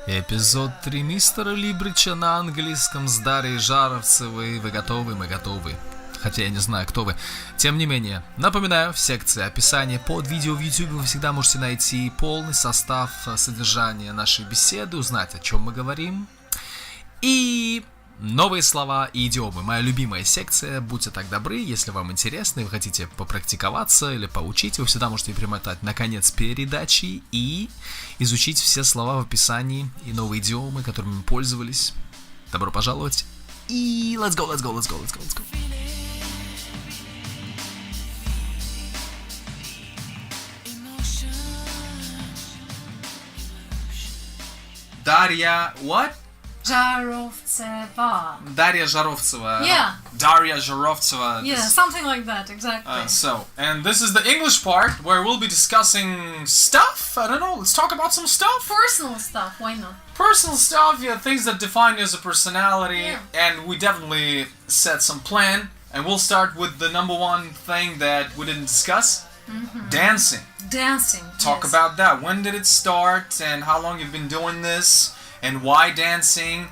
Эпизод 3 мистера Либрича на английском с Дарией Жаровцевой. Вы готовы? Мы готовы. Хотя я не знаю, кто вы. Тем не менее, напоминаю, в секции описания под видео в YouTube вы всегда можете найти полный состав содержания нашей беседы, узнать, о чем мы говорим. И новые слова и идиомы. Моя любимая секция. Будьте так добры, если вам интересно и вы хотите попрактиковаться или поучить, вы всегда можете перемотать на конец передачи и изучить все слова в описании и новые идиомы, которыми мы пользовались. Добро пожаловать. И let's go, let's go, let's go, let's go, let's go. Дарья, what? Жаровцева. Дарья Жаровцева. Yeah. Daria Жаровцева. Yeah, something like that, exactly. And this is the English part where we'll be discussing stuff. I don't know, let's talk about some stuff. Personal stuff, why not? Personal stuff, yeah, things that define you as a personality. Yeah. And we definitely set some plan. And we'll start with the number one thing that we didn't discuss. Mm-hmm. Dancing. Dancing. Talk yes. about that. When did it start and how long you've been doing this? And why dancing?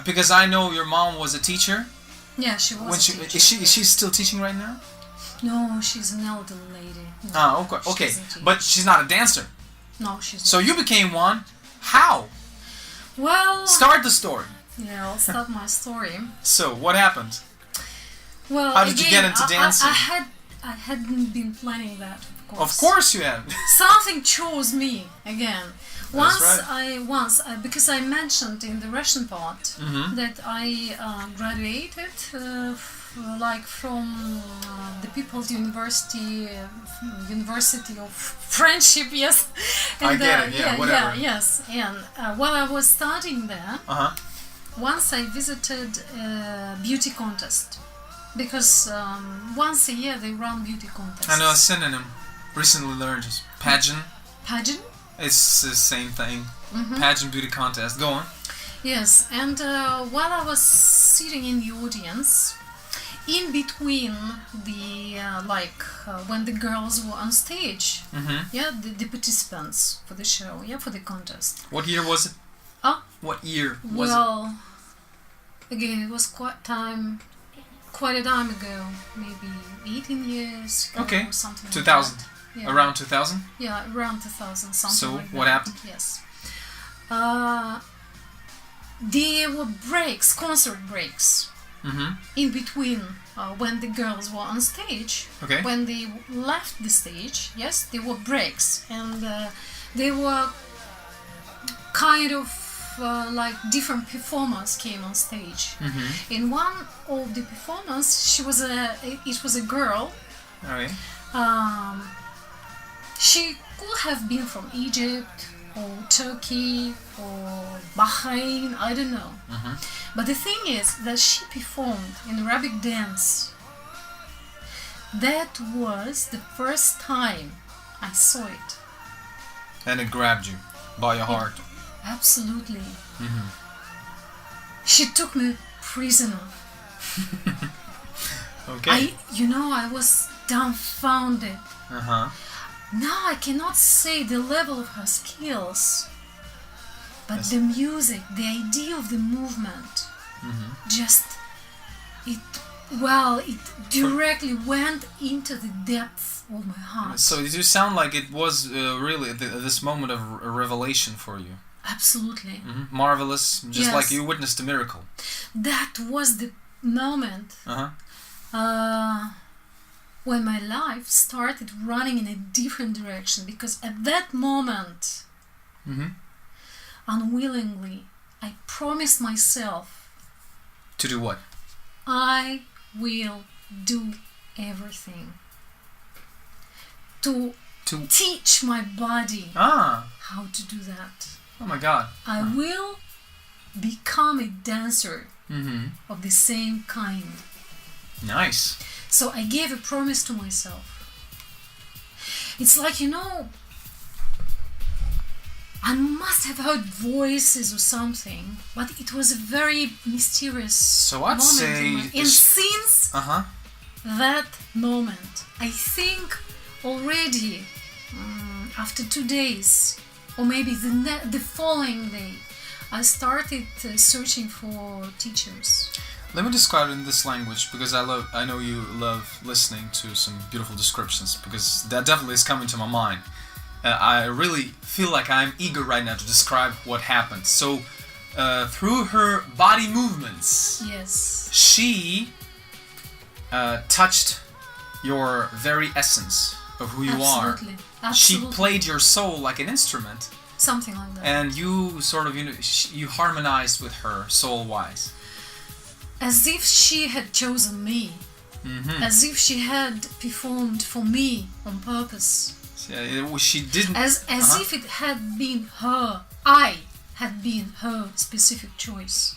Because I know your mom was a teacher. Yeah, she was a teacher. Is she still teaching right now? No, she's an elderly lady. No, Oh, okay. But she's not a dancer. No, she's not. So you became one. How? Well... Start the story. Yeah, I'll start my story. So, what happened? Well, How did you get into dancing? I hadn't been planning that, of course. Of course you have. Something chose me again. That's right. Because I mentioned in the Russian part Mm-hmm. that I graduated from the People's University of Friendship, yes. And, I get it, yeah, whatever. yes. And while I was studying there, once I visited a beauty contest. Because once a year they run beauty contests. I know a synonym. Recently learned is pageant. Pageant? It's the same thing. Mm-hmm. Pageant beauty contest. Go on. Yes, and while I was sitting in the audience, in between the when the girls were on stage, the participants for the show, for the contest. What year was it? What year was it? Again, it was quite a time ago, maybe 18 years ago or something 2000. Like that. Yeah. Around 2000? Yeah, around 2000, something so like that. So, what happened? Yes. There were breaks, concert breaks, in between when the girls were on stage. Okay. When they left the stage, yes, there were breaks. And they were kind of different performers came on stage. Mm-hmm. In one of the performers, it was a girl. Okay. She could have been from Egypt or Turkey or Bahrain, I don't know. Mm-hmm. But the thing is that she performed in Arabic dance. That was the first time I saw it. And it grabbed you by your heart. Absolutely. Mm-hmm. She took me prisoner. Okay. I was dumbfounded. Now I cannot say the level of her skills, but the music, the idea of the movement, it directly went into the depth of my heart. So did you sound like it was really this moment of a revelation for you? Absolutely. Mm-hmm. Marvelous, just like you witnessed a miracle. That was the moment when my life started running in a different direction, because at that moment, unwillingly, I promised myself to do what? I will do everything to teach my body how to do that. Oh my God. I will become a dancer of the same kind. Nice. So I gave a promise to myself. It's like, I must have heard voices or something, but it was a very mysterious moment. And since that moment, I think already after 2 days, or maybe the following day, I started searching for teachers. Let me describe it in this language, because I know you love listening to some beautiful descriptions, because that definitely is coming to my mind. I really feel like I'm eager right now to describe what happened. So, through her body movements, Yes. she touched your very essence of who you are. She played your soul like an instrument. Something like that. And you sort of, you harmonized with her soul-wise. As if she had chosen me. Mm-hmm. As if she had performed for me on purpose. She didn't... As if it had been her. I had been her specific choice.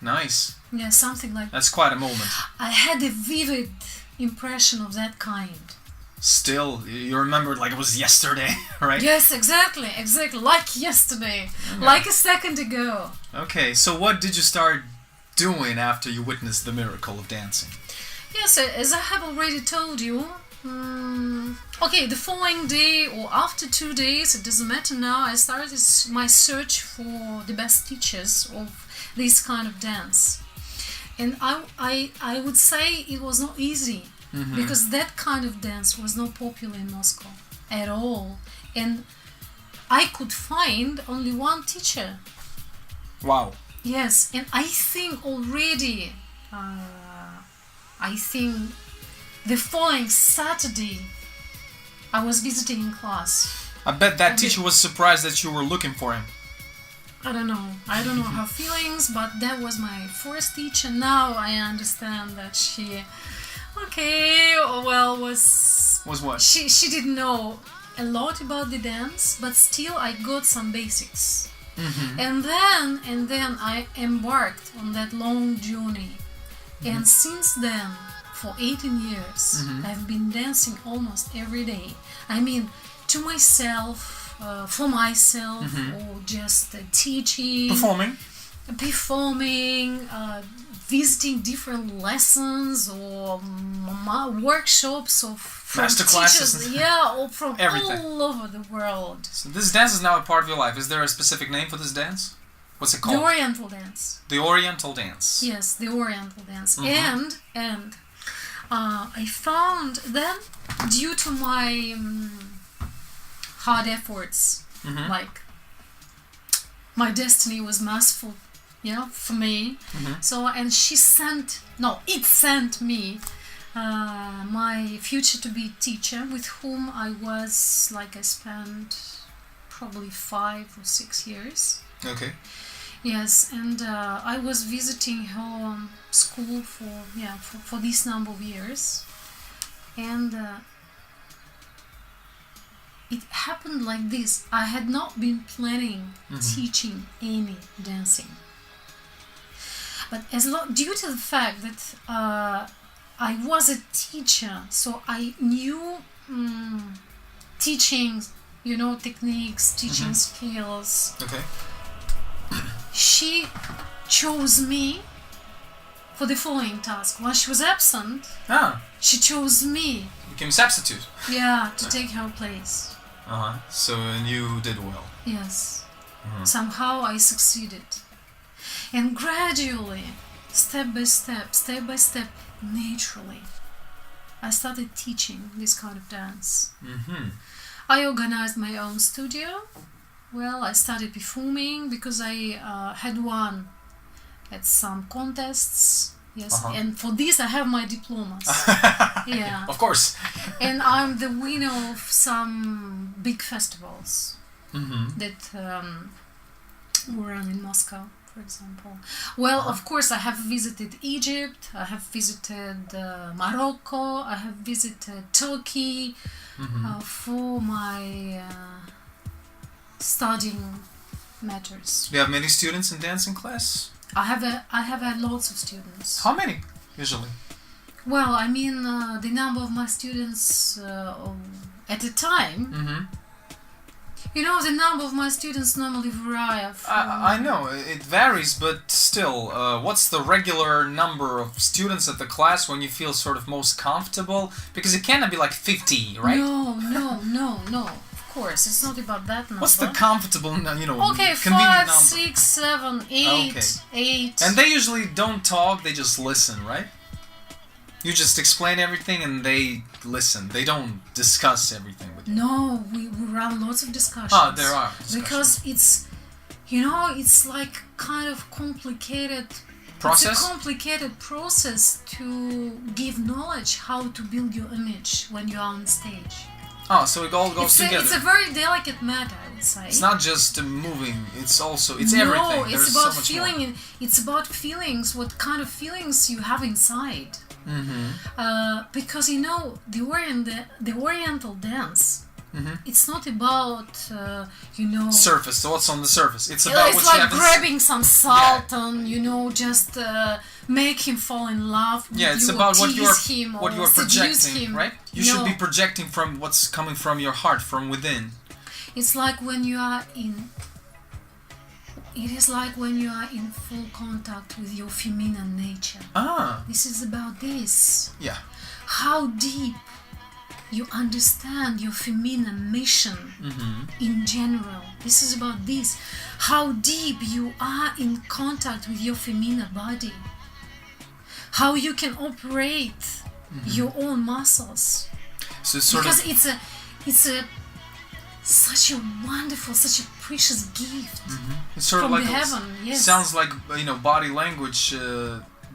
Nice. Yeah, something like that. That's quite a moment. I had a vivid impression of that kind. Still, you remember like it was yesterday, right? Yes, exactly. Like yesterday. Okay. Like a second ago. Okay, so what did you start doing after you witnessed the miracle of dancing? Yes, as I have already told you, okay, the following day or after 2 days, it doesn't matter now, I started my search for the best teachers of this kind of dance. And I would say it was not easy, because that kind of dance was not popular in Moscow at all. And I could find only one teacher. Wow. Yes, and I think already, the following Saturday, I was visiting in class. I bet that teacher was surprised that you were looking for him. I don't know her feelings, but that was my first teacher. Now I understand that she, was what? She didn't know a lot about the dance, but still I got some basics. And then I embarked on that long journey. And since then, for 18 years, I've been dancing almost every day. I mean, to myself, for myself, or just teaching, performing, visiting different lessons or workshops from master classes, teachers, or from everything. all over the world. So this dance is now a part of your life. Is there a specific name for this dance? What's it called? The Oriental dance. The Oriental dance. Yes, the Oriental dance. And I found then, due to my hard efforts, like my destiny was merciful, for me. So, and it sent me my future to be teacher, with whom I spent probably 5 or 6 years. Okay. Yes, and I was visiting her school for this number of years, and it happened like this. I had not been planning teaching any dancing, but due to the fact that I was a teacher, so I knew teaching, techniques, teaching skills. Okay. She chose me for the following task. While she was absent, she chose me. Became substitute. Yeah, to take her place. So, and you did well. Yes. Somehow I succeeded. And gradually, step by step, naturally, I started teaching this kind of dance. I organized my own studio. Well, I started performing because I had won at some contests. Yes, and for this I have my diplomas. Yeah, of course. And I'm the winner of some big festivals that were run in Moscow, for example. Well, of course, I have visited Egypt. I have visited Morocco. I have visited Turkey for my studying matters. Do you have many students in dancing class? I have had lots of students. How many usually? Well, I mean, the number of my students at a time. The number of my students normally vary. I know it varies, but still, what's the regular number of students at the class when you feel sort of most comfortable? Because it cannot be like 50, right? No. Of course, it's not about that number. What's the comfortable, Okay, convenient 5, number? 6, 7, 8, Okay. 8. And they usually don't talk, they just listen, right? You just explain everything and they listen. They don't discuss everything with you. No, we run lots of discussions. Ah, there are discussions. Because it's like kind of complicated. Process? It's a complicated process to give knowledge how to build your image when you are on stage. Oh, so it all goes together. It's a very delicate matter, I would say. It's not just moving, it's everything. No, There's it's about so much feeling. more. It's about feelings, what kind of feelings you have inside. Because the Oriental dance, it's not about surface. So what's on the surface? It's about it's what like you have grabbing some salt and just make him fall in love with it's you, about or what tease him, what or you're seduce projecting, him. right? You should be projecting from what's coming from your heart, from within. It's like when you are in. It is like when you are in full contact with your feminine nature. Ah. This is about this. Yeah. How deep you understand your feminine mission in general. This is about this. How deep you are in contact with your feminine body. How you can operate your own muscles. So because it's such a wonderful, such a precious gift it's sort from of like the heaven. Yes. sounds like body language,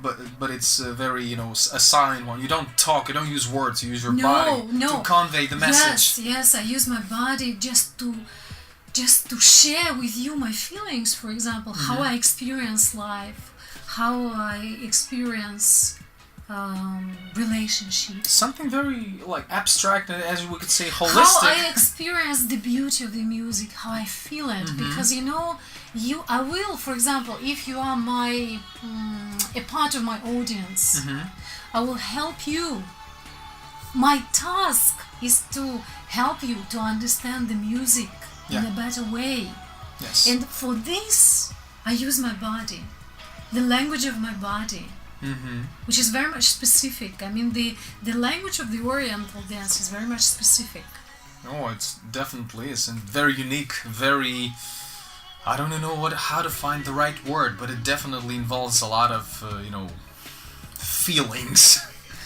but it's a very a silent one. You don't talk, you don't use words, you use your body to convey the message. Yes, I use my body just to share with you my feelings. For example, how I experience life, how I experience relationships. Something very abstract, as we could say, holistic. How I experience the beauty of the music, how I feel it, because I will, for example, if you are a part of my audience, I will help you. My task is to help you to understand the music in a better way. Yes. And for this, I use my body, the language of my body. Which is very much specific. I mean, the language of the Oriental dance is very much specific. Oh, it definitely is, and very unique. Very, I don't know how to find the right word, but it definitely involves a lot of feelings.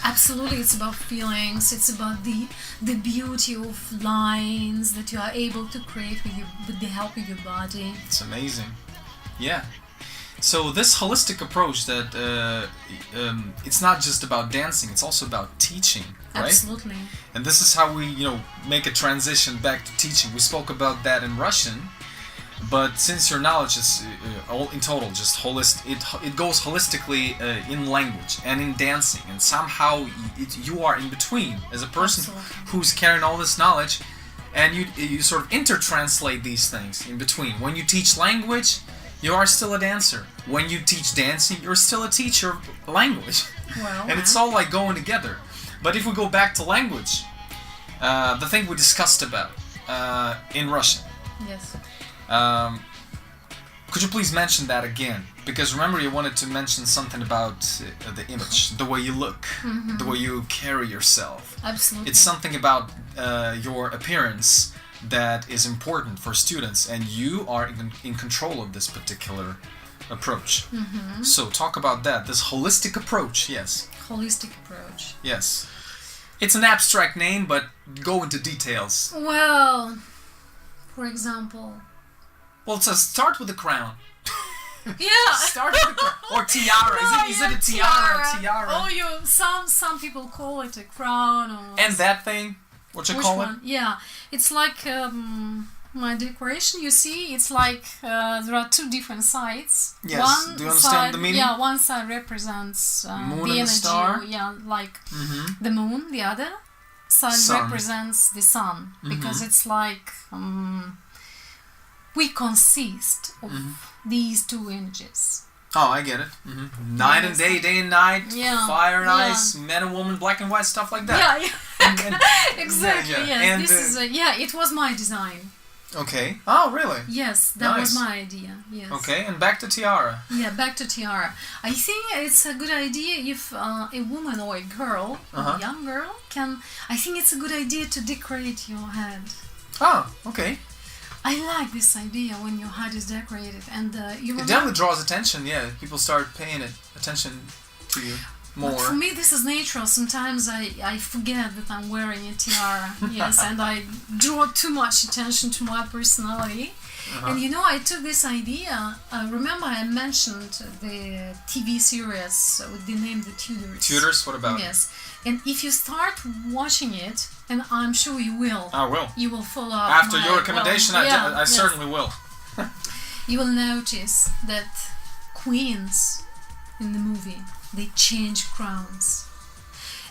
Absolutely, it's about feelings. It's about the beauty of lines that you are able to create with the help of your body. It's amazing. Yeah. So this holistic approach that it's not just about dancing, it's also about teaching, right? Absolutely. And this is how we, make a transition back to teaching. We spoke about that in Russian, but since your knowledge is all in total just holistic, it goes holistically in language and in dancing, and somehow you are in between as a person who's carrying all this knowledge, and you sort of intertranslate these things in between. When you teach language, you are still a dancer. When you teach dancing, you're still a teacher of language. And it's all going together. But if we go back to language, the thing we discussed about in Russian. Yes. Could you please mention that again? Because remember, you wanted to mention something about the image, the way you look, the way you carry yourself. Absolutely. It's something about your appearance that is important for students, and you are in control of this particular approach. So talk about that, this holistic approach. Yes. Holistic approach. Yes. It's an abstract name, but go into details. Well, for example. Well, it says start with the crown. Yeah. Start with the crown. Or tiara. Is it a tiara? Tiara. Oh, some people call it a crown. Or and that thing. What you call it? Yeah, it's like my decoration. You see, it's like there are two different sides. Yes. One Do you understand side, the meaning? Yeah, one side represents moon the and energy. the star. Yeah, like the moon. The other side represents the sun, because it's like we consist of these two energies. Oh, I get it. Night and day, day and night, fire and ice, man and woman, black and white, stuff like that. Yeah. Exactly. Yeah. Yes. And, this is it was my design. Okay. Oh, really? Yes, that was my idea. Yes. Okay, and back to tiara. Yeah, back to tiara. I think it's a good idea if a woman or a girl, a young girl, I think it's a good idea to decorate your head. Oh, okay. I like this idea when your hut is decorated, and you It remember. definitely draws attention. Yeah, people start paying attention to you more. But for me, this is natural. Sometimes I forget that I'm wearing a tiara. Yes, and I draw too much attention to my personality. And you know, I took this idea. Remember, I mentioned the TV series with the name The Tudors. Tutors? What about? Yes. And if you start watching it, and I'm sure you will. I will. You will follow up. After your recommendation, I certainly will. You will notice that queens in the movie, they change crowns.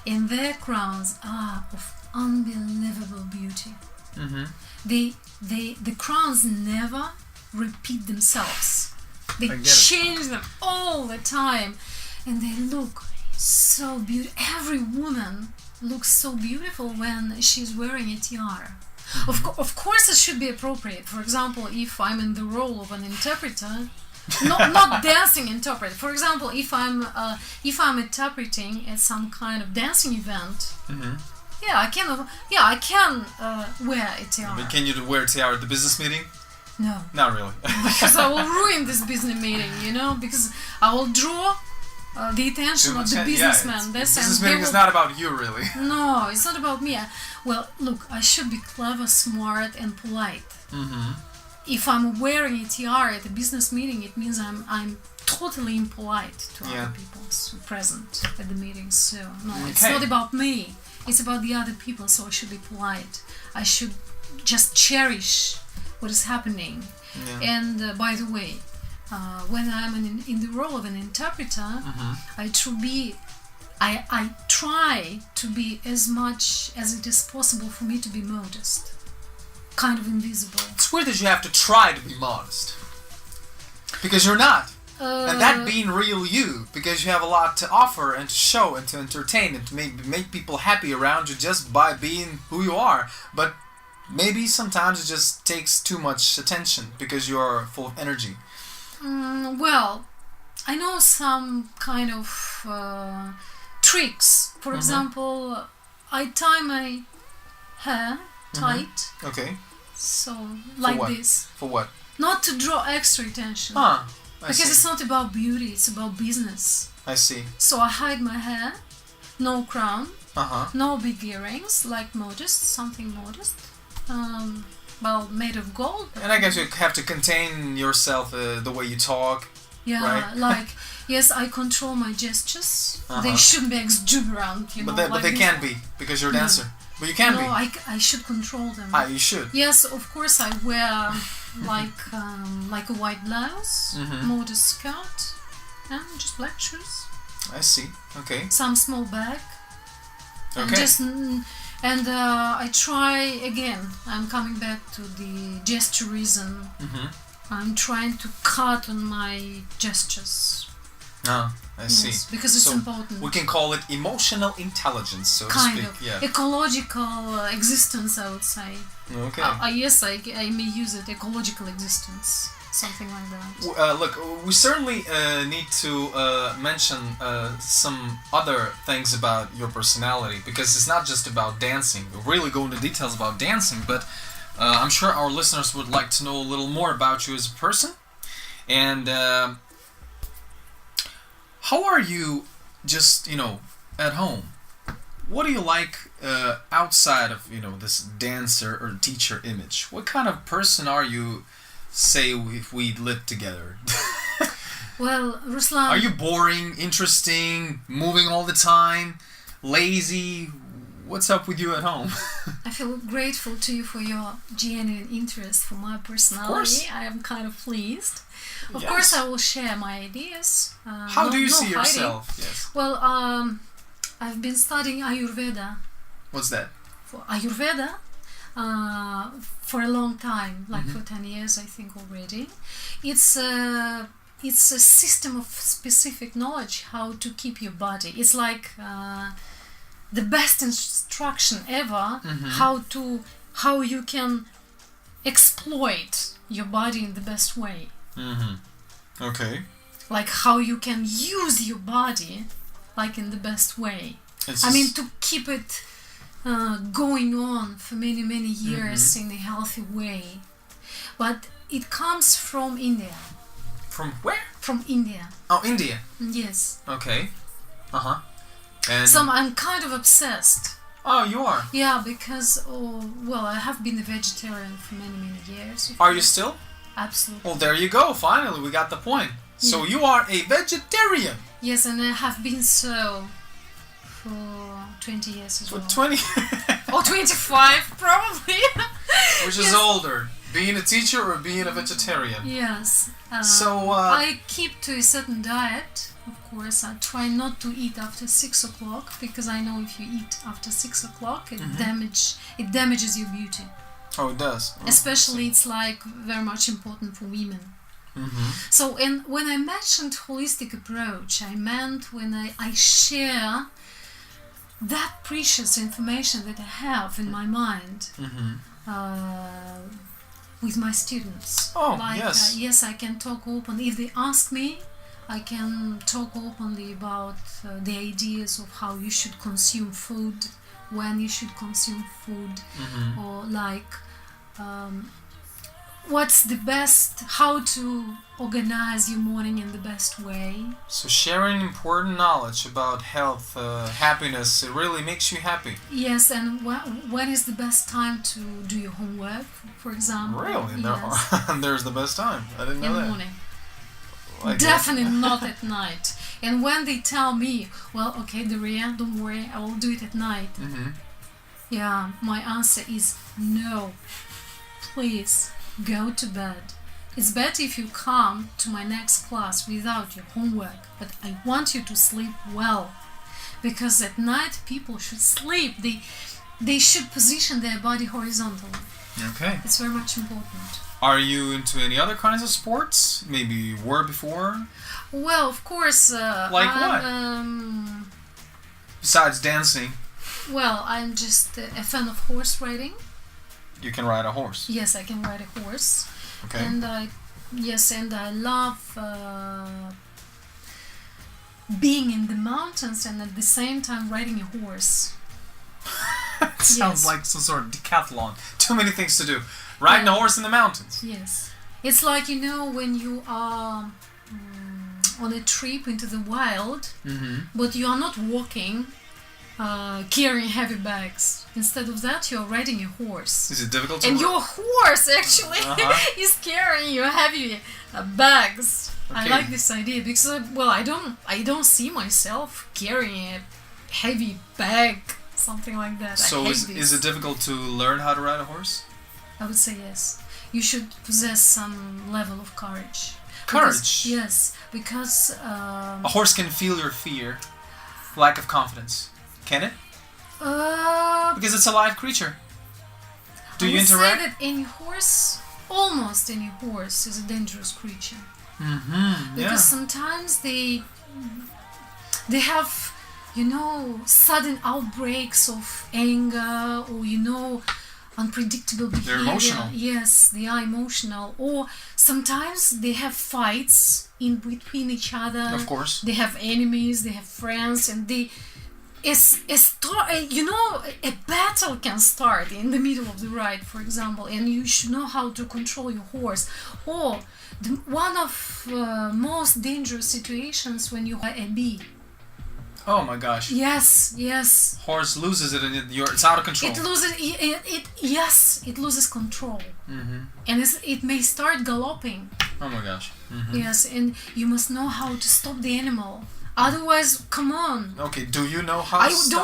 And their crowns are of unbelievable beauty. Mm-hmm. The crowns never repeat themselves. They change them all the time. And they look so beautiful. Every woman looks so beautiful when she's wearing a tiara. Mm-hmm. Of course it should be appropriate. For example, if I'm in the role of an interpreter, not dancing interpreter. For example, if I'm interpreting at some kind of dancing event, mm-hmm. I can wear a tiara. But can you wear a tiara at the business meeting? No. Not really. Because I will ruin this business meeting, because I will draw the attention of the businessman. The business meeting is not about you, really. No, it's not about me. Well, look, I should be clever, smart, and polite. Mm-hmm. If I'm wearing a tiara at a business meeting, it means I'm totally impolite to other people present at the meeting. So no, it's not about me. It's about the other people. So I should be polite. I should just cherish what is happening. Yeah. And by the way, when I'm in the role of an interpreter, mm-hmm. I try to be as much as it is possible for me to be modest, kind of invisible. It's weird that you have to try to be modest, because you're not. And that being real you, because you have a lot to offer and to show and to entertain and to make people happy around you just by being who you are. But maybe sometimes it just takes too much attention because you're full of energy. Well, I know some kind of tricks. For mm-hmm. example, I tie my hair tight. Mm-hmm. Okay. So, like this. For what? Not to draw extra attention. Because it's not about beauty, it's about business. I see. So I hide my hair, no crown, uh-huh. no big earrings, like modest, something modest. Made of gold. And I guess you have to contain yourself the way you talk. Yeah, right? like, yes, I control my gestures. Uh-huh. They shouldn't be exuberant, But they can't be, because you're a dancer. No. But you can be. No, I should control them. You should. Yes, of course I wear like a white blouse, mm-hmm. modest skirt, and just black shoes. I see. Okay. Some small bag. Okay. And I try again. I'm coming back to the gesturism. Mm-hmm. I'm trying to cut on my gestures. I see. Because it's important. We can call it emotional intelligence, so kind to speak. Of. Yeah. Ecological existence, I would say. Okay. Yes, I may use it. Ecological existence. Something like that. Look, we certainly need to mention some other things about your personality, because it's not just about dancing. We'll really go into details about dancing, but I'm sure our listeners would like to know a little more about you as a person. And how are you just, at home? What do you like outside of, this dancer or teacher image? What kind of person are you, say, if we lived together? Well, Ruslan... Are you boring, interesting, moving all the time, lazy? What's up with you at home? I feel grateful to you for your genuine interest for my personality. Of course. I am kind of pleased. Of course, I will share my ideas. How do you see yourself? Yes. Well, I've been studying Аюрведа. What's that? For Аюrveda for a long time, like for 10 years, I think already. It's a system of specific knowledge how to keep your body. It's like the best instruction ever how you can exploit your body in the best way. Okay. Like how you can use your body like in the best way. To keep it going on for many years in a healthy way. But it comes from India. From where? From India. Oh, India. Yes. Okay. And So I'm kind of obsessed. oh, you are. Yeah, because I have been a vegetarian for many years. Are you still? Absolutely. Well, there you go. Finally, we got the point. So you are a vegetarian. Yes, and I have been so for 20 years as For well. 20. Or 25, probably. Which is older, being a teacher or being a vegetarian? Yes. So I keep to a certain diet. Of course, I try not to eat after 6 o'clock because I know if you eat after 6 o'clock, it damages your beauty. Oh, it does. Oh, Especially, it's like very much important for women. So, and when I mentioned holistic approach, I meant when I share that precious information that I have in my mind with my students. Oh, like, yes. Yes, I can talk openly. If they ask me, I can talk openly about the ideas of how you should consume food, when you should consume food, or like what's the best, how to organize your morning in the best way. So sharing important knowledge about health, happiness, it really makes you happy. Yes, and when is the best time to do your homework, for example? Really? Yes. There's the best time. I didn't know In that. the morning. Like Definitely not at night. And when they tell me, well, okay, Daria, don't worry, I will do it at night. Yeah, my answer is no. Please go to bed. It's better if you come to my next class without your homework, but I want you to sleep well, because at night people should sleep. They should position their body horizontally. Okay. It's very much important. Are you into any other kinds of sports? Maybe you were before? Well, of course. Like what? Besides dancing? Well, I'm just a fan of horse riding. You can ride a horse. Yes, I can ride a horse. Okay. And I love being in the mountains and at the same time riding a horse. It sounds like some sort of decathlon. Too many things to do. Riding a horse in the mountains. Yes. It's like, when you are on a trip into the wild, but you are not walking, carrying heavy bags. Instead of that, you're riding a horse. Is it difficult to... And your horse actually is carrying your heavy bags. Okay. I like this idea because, I don't see myself carrying a heavy bag, something like that. So I hate is it difficult to learn how to ride a horse? I would say yes. You should possess some level of courage. Courage? Yes, because... a horse can feel your fear, lack of confidence. Can it? Because it's a live creature. Do you interact? I would say that almost any horse is a dangerous creature. Because sometimes they have, sudden outbreaks of anger or, unpredictable behavior. They're emotional. Yes, they are emotional. Or sometimes they have fights in between each other. Of course. They have enemies, they have friends, and a battle can start in the middle of the ride, for example, and you should know how to control your horse. Or one of most dangerous situations when you are a bee. Oh my gosh. Yes. Horse loses it and it's out of control. It loses control. And it may start galloping. Oh my gosh. Yes, and you must know how to stop the animal. Otherwise, come on. Okay, do you know how to stop? I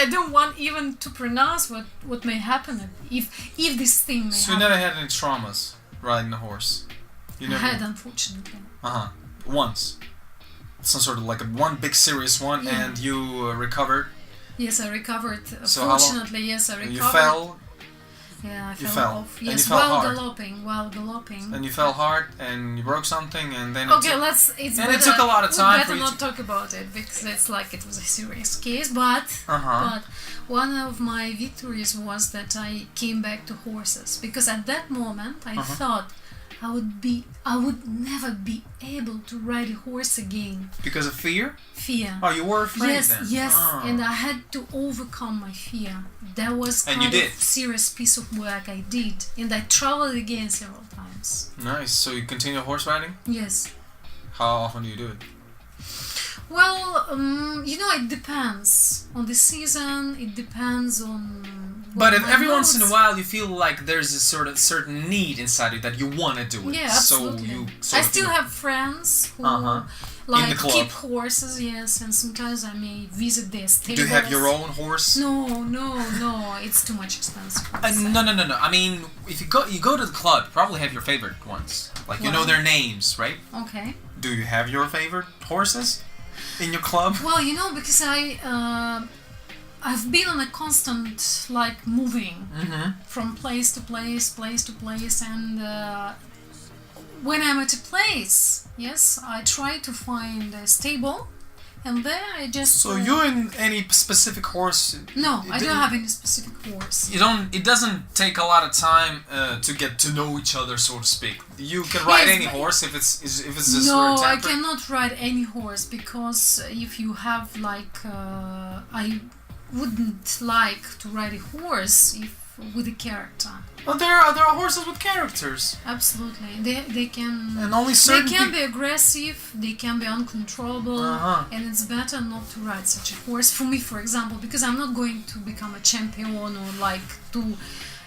don't want even to pronounce what may happen if this thing may happen. So you never had any traumas riding a horse? I had, unfortunately. Once. Some sort of like one big serious one, and you recovered? Yes, I recovered. So fortunately, yes, I recovered. You fell? Yeah, I you fell fell off. and Yes, you fell hard. while galloping. And you fell hard and you broke something and then it took a lot of time for better you not talk about it because it's like it was a serious case. But one of my victories was that I came back to horses, because at that moment I thought I would never be able to ride a horse again. Because of fear? Fear. Oh, you were afraid Yes, then? yes, Oh. and I had to overcome my fear. That was And kind you of did? serious piece of work I did, and I traveled again several times. Nice. So you continue horse riding? Yes. How often do you do it? Well, it depends on the season. It depends on. But if my every once in a moods. while you feel like there's a sort of certain need inside you that you want to do it. Yeah, So absolutely. you I sort of, still have friends who In like the club. keep horses. Yes, and sometimes I may visit their stables. Do you have your own horse? No. It's too much expensive. No. I mean, if you go to the club, you probably have your favorite ones. Like you know their names, right? Okay. Do you have your favorite horses in your club? Well, because I've been on a constant moving from place to place, and when I'm at a place, yes, I try to find a stable, and there I just. So you're in any specific horse? No, I don't have any specific horse. You don't. It doesn't take a lot of time to get to know each other, so to speak. You can ride Yes, any but- horse if it's just No, sort I of cannot ride any horse because if you have I wouldn't like to ride a horse with a character. Well, there are horses with characters, Absolutely, they can. and only They certain can people. be aggressive. They can be uncontrollable, and it's better not to ride such a horse. For me, for example, because I'm not going to become a champion or to.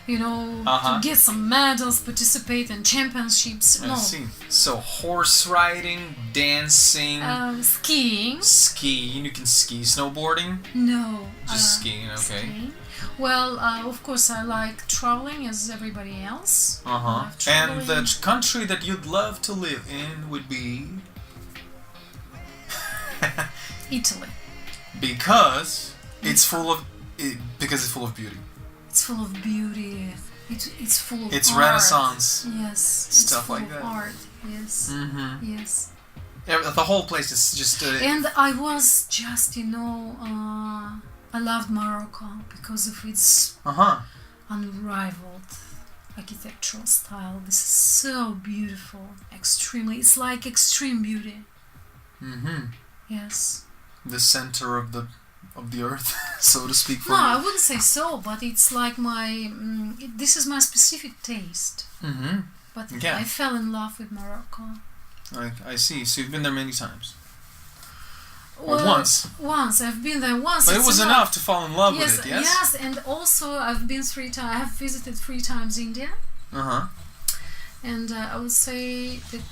To get some medals, participate in championships. I No. see. So horse riding, dancing, Skiing. skiing. You can ski, snowboarding. No. Just skiing, okay. Skiing. Well, of course, I like traveling as everybody else. I love And the traveling. country that you'd love to live in would be Italy. because it's full of beauty. It's full of beauty. It's full of It's art. Renaissance. Yes. Stuff it's full like of that. art. Yes. Mm-hmm. Yes. The whole place is just. And I was just, I loved Morocco because of its unrivaled architectural style. This is so beautiful. Extremely. It's like extreme beauty. Mm-hmm. Yes. The center of the earth, so to speak. For No, you. I wouldn't say so, but it's like this is my specific taste. Mm-hmm. But Yeah. I fell in love with Morocco. I see. So you've been there many times. Well, once. Once. I've been there once. But it It's was enough to fall in love with it, yes? Yes, and also I've been 3 times. I have visited 3 times India. And I would say that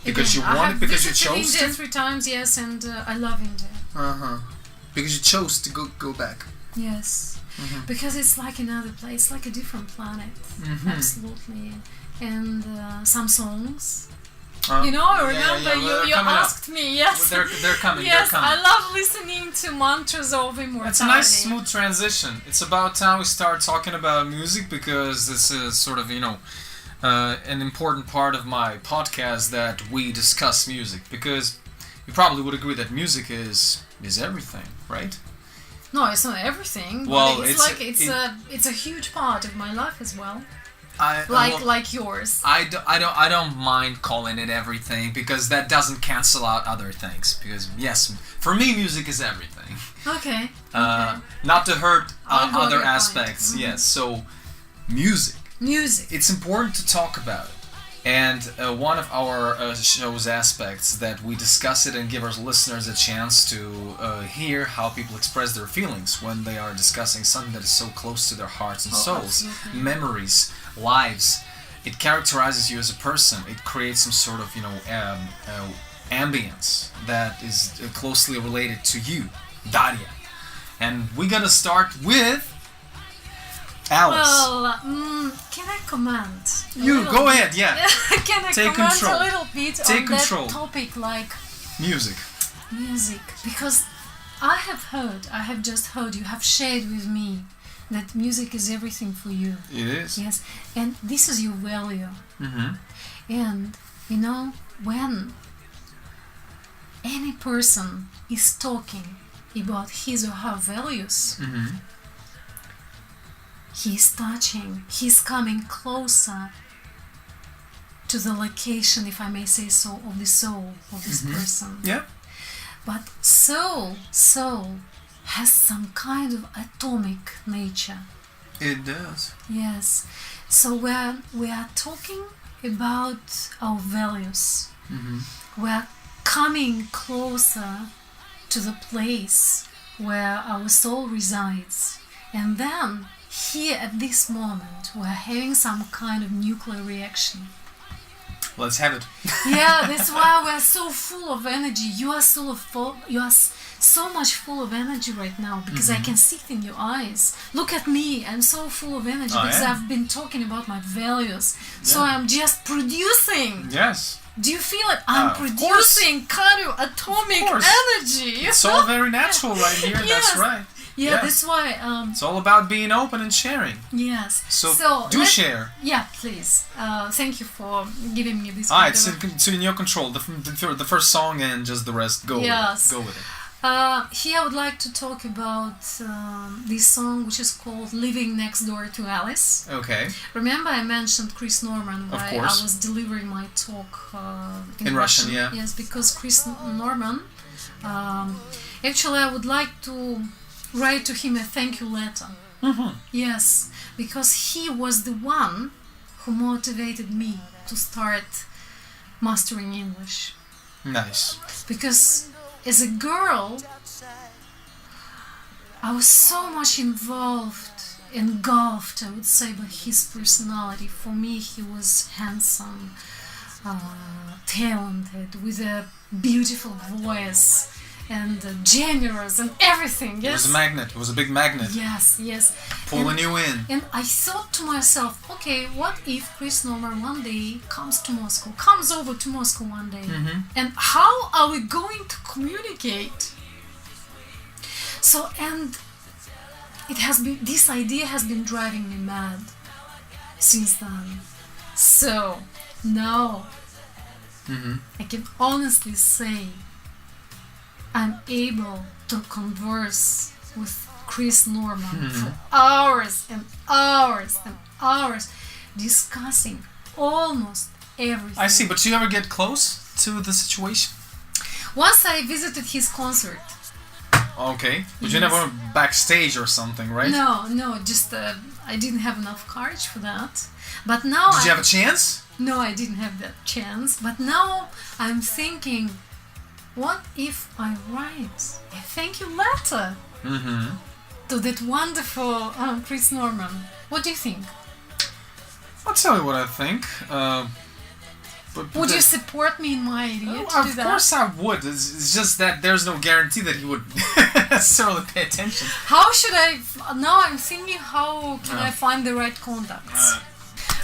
Because again, you wanted- I have because you visited chose India to? 3 times, yes, and I love India. Because you chose to go back. Yes, because it's like another place, like a different planet. Absolutely, and some songs. Remember you asked me. Yes, They're coming. yes, They're coming. I love listening to mantras of immortality. It's a nice smooth transition. It's about time we start talking about music because this is sort of an important part of my podcast that we discuss music because you probably would agree that music is everything, right? No, it's not everything. Well, but it's a huge part of my life as well. Like yours. I don't mind calling it everything because that doesn't cancel out other things. Because yes, for me, music is everything. Okay. Not to hurt I'll go other your point. aspects. Yes, so music. Music. It's important to talk about it. And one of our show's aspects that we discuss it and give our listeners a chance to hear how people express their feelings when they are discussing something that is so close to their hearts and souls, absolutely. memories, lives. It characterizes you as a person. It creates some sort of ambience that is closely related to you, Daria. And we're gonna start with Alice. Well, can I comment? Go ahead, yeah. Can I Take comment control. a little bit Take on control. that topic, like Music. music? Because I have just heard, you have shared with me that music is everything for you. It is. Yes, and this is your value. Mm-hmm. And when any person is talking about his or her values, Mm-hmm. he's touching, he's coming closer to the location, if I may say so, of the soul of this person. Yeah. But soul has some kind of atomic nature. It does. Yes. So we are talking about our values. We are coming closer to the place where our soul resides. And then, here at this moment, we are having some kind of nuclear reaction. Let's have it. Yeah, that's why we are so full of energy. You are so much full of energy right now, because I can see it in your eyes. Look at me, I'm so full of energy because I've been talking about my values. So I'm just producing. Yes. Do you feel it? I'm producing kind of atomic energy. It's all very natural right here. That's right. Yeah, that's why. It's all about being open and sharing. Yes. So do share. Yeah, please. Thank you for giving me this. It's in your control. The first song and just the rest. Go with it. Here I would like to talk about this song, which is called "Living Next Door to Alice." Okay. Remember, I mentioned Chris Norman while I was delivering my talk in Russian. Yeah. Yes, because Chris Norman. Actually, I would like to write to him a thank you letter. Yes, because he was the one who motivated me to start mastering English. Nice. Because as a girl, I was so much engulfed, I would say, by his personality. For me, he was handsome, talented, with a beautiful voice, and generous and everything. Yes? It was a magnet. It was a big magnet. Yes. Pulling you in. And I thought to myself, okay, what if Chris Norman one day comes over to Moscow one day, and how are we going to communicate? So, and this idea has been driving me mad since then. So now I can honestly say I'm able to converse with Chris Norman for hours and hours and hours, discussing almost everything. I see, but you ever get close to the situation? Once I visited his concert. Okay, but you never went backstage or something, right? No, just I didn't have enough courage for that. But now Did you have a chance? No, I didn't have that chance. But now I'm thinking, what if I write a thank you letter to that wonderful Chris Norman? What do you think? I'll tell you what I think. Would you support me in my idea to do that? Of course I would. It's just that there's no guarantee that he would necessarily pay attention. How should I... Now I'm thinking, how can I find the right contacts?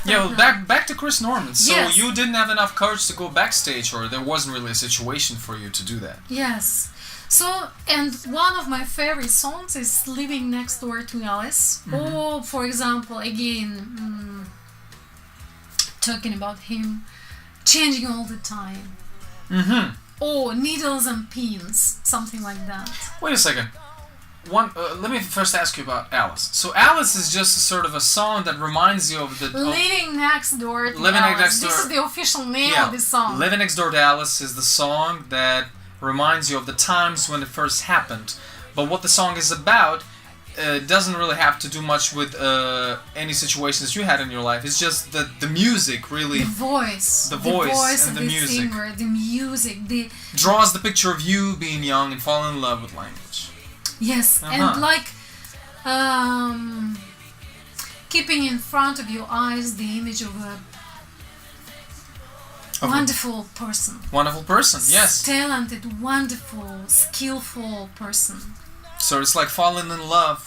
Yeah, well, back to Chris Norman. So you didn't have enough courage to go backstage, or there wasn't really a situation for you to do that? Yes. So, and one of my favorite songs is "Living Next Door to Alice." Or, for example, again, talking about him, "Changing All the Time." Or "Needles and Pins," something like that. Wait a second. Let me first ask you about Alice. So Alice is just a sort of a song that reminds you of the... Living Next Door to Alice. This is the official name of the song. Living Next Door to Alice is the song that reminds you of the times when it first happened. But what the song is about doesn't really have to do much with any situations you had in your life. It's just the music, really. The voice and the music. Singer, the music. Draws the picture of you being young and falling in love with language. Yes, and like keeping in front of your eyes the image of a wonderful person. Wonderful person, yes. Talented, wonderful, skillful person. So it's like falling in love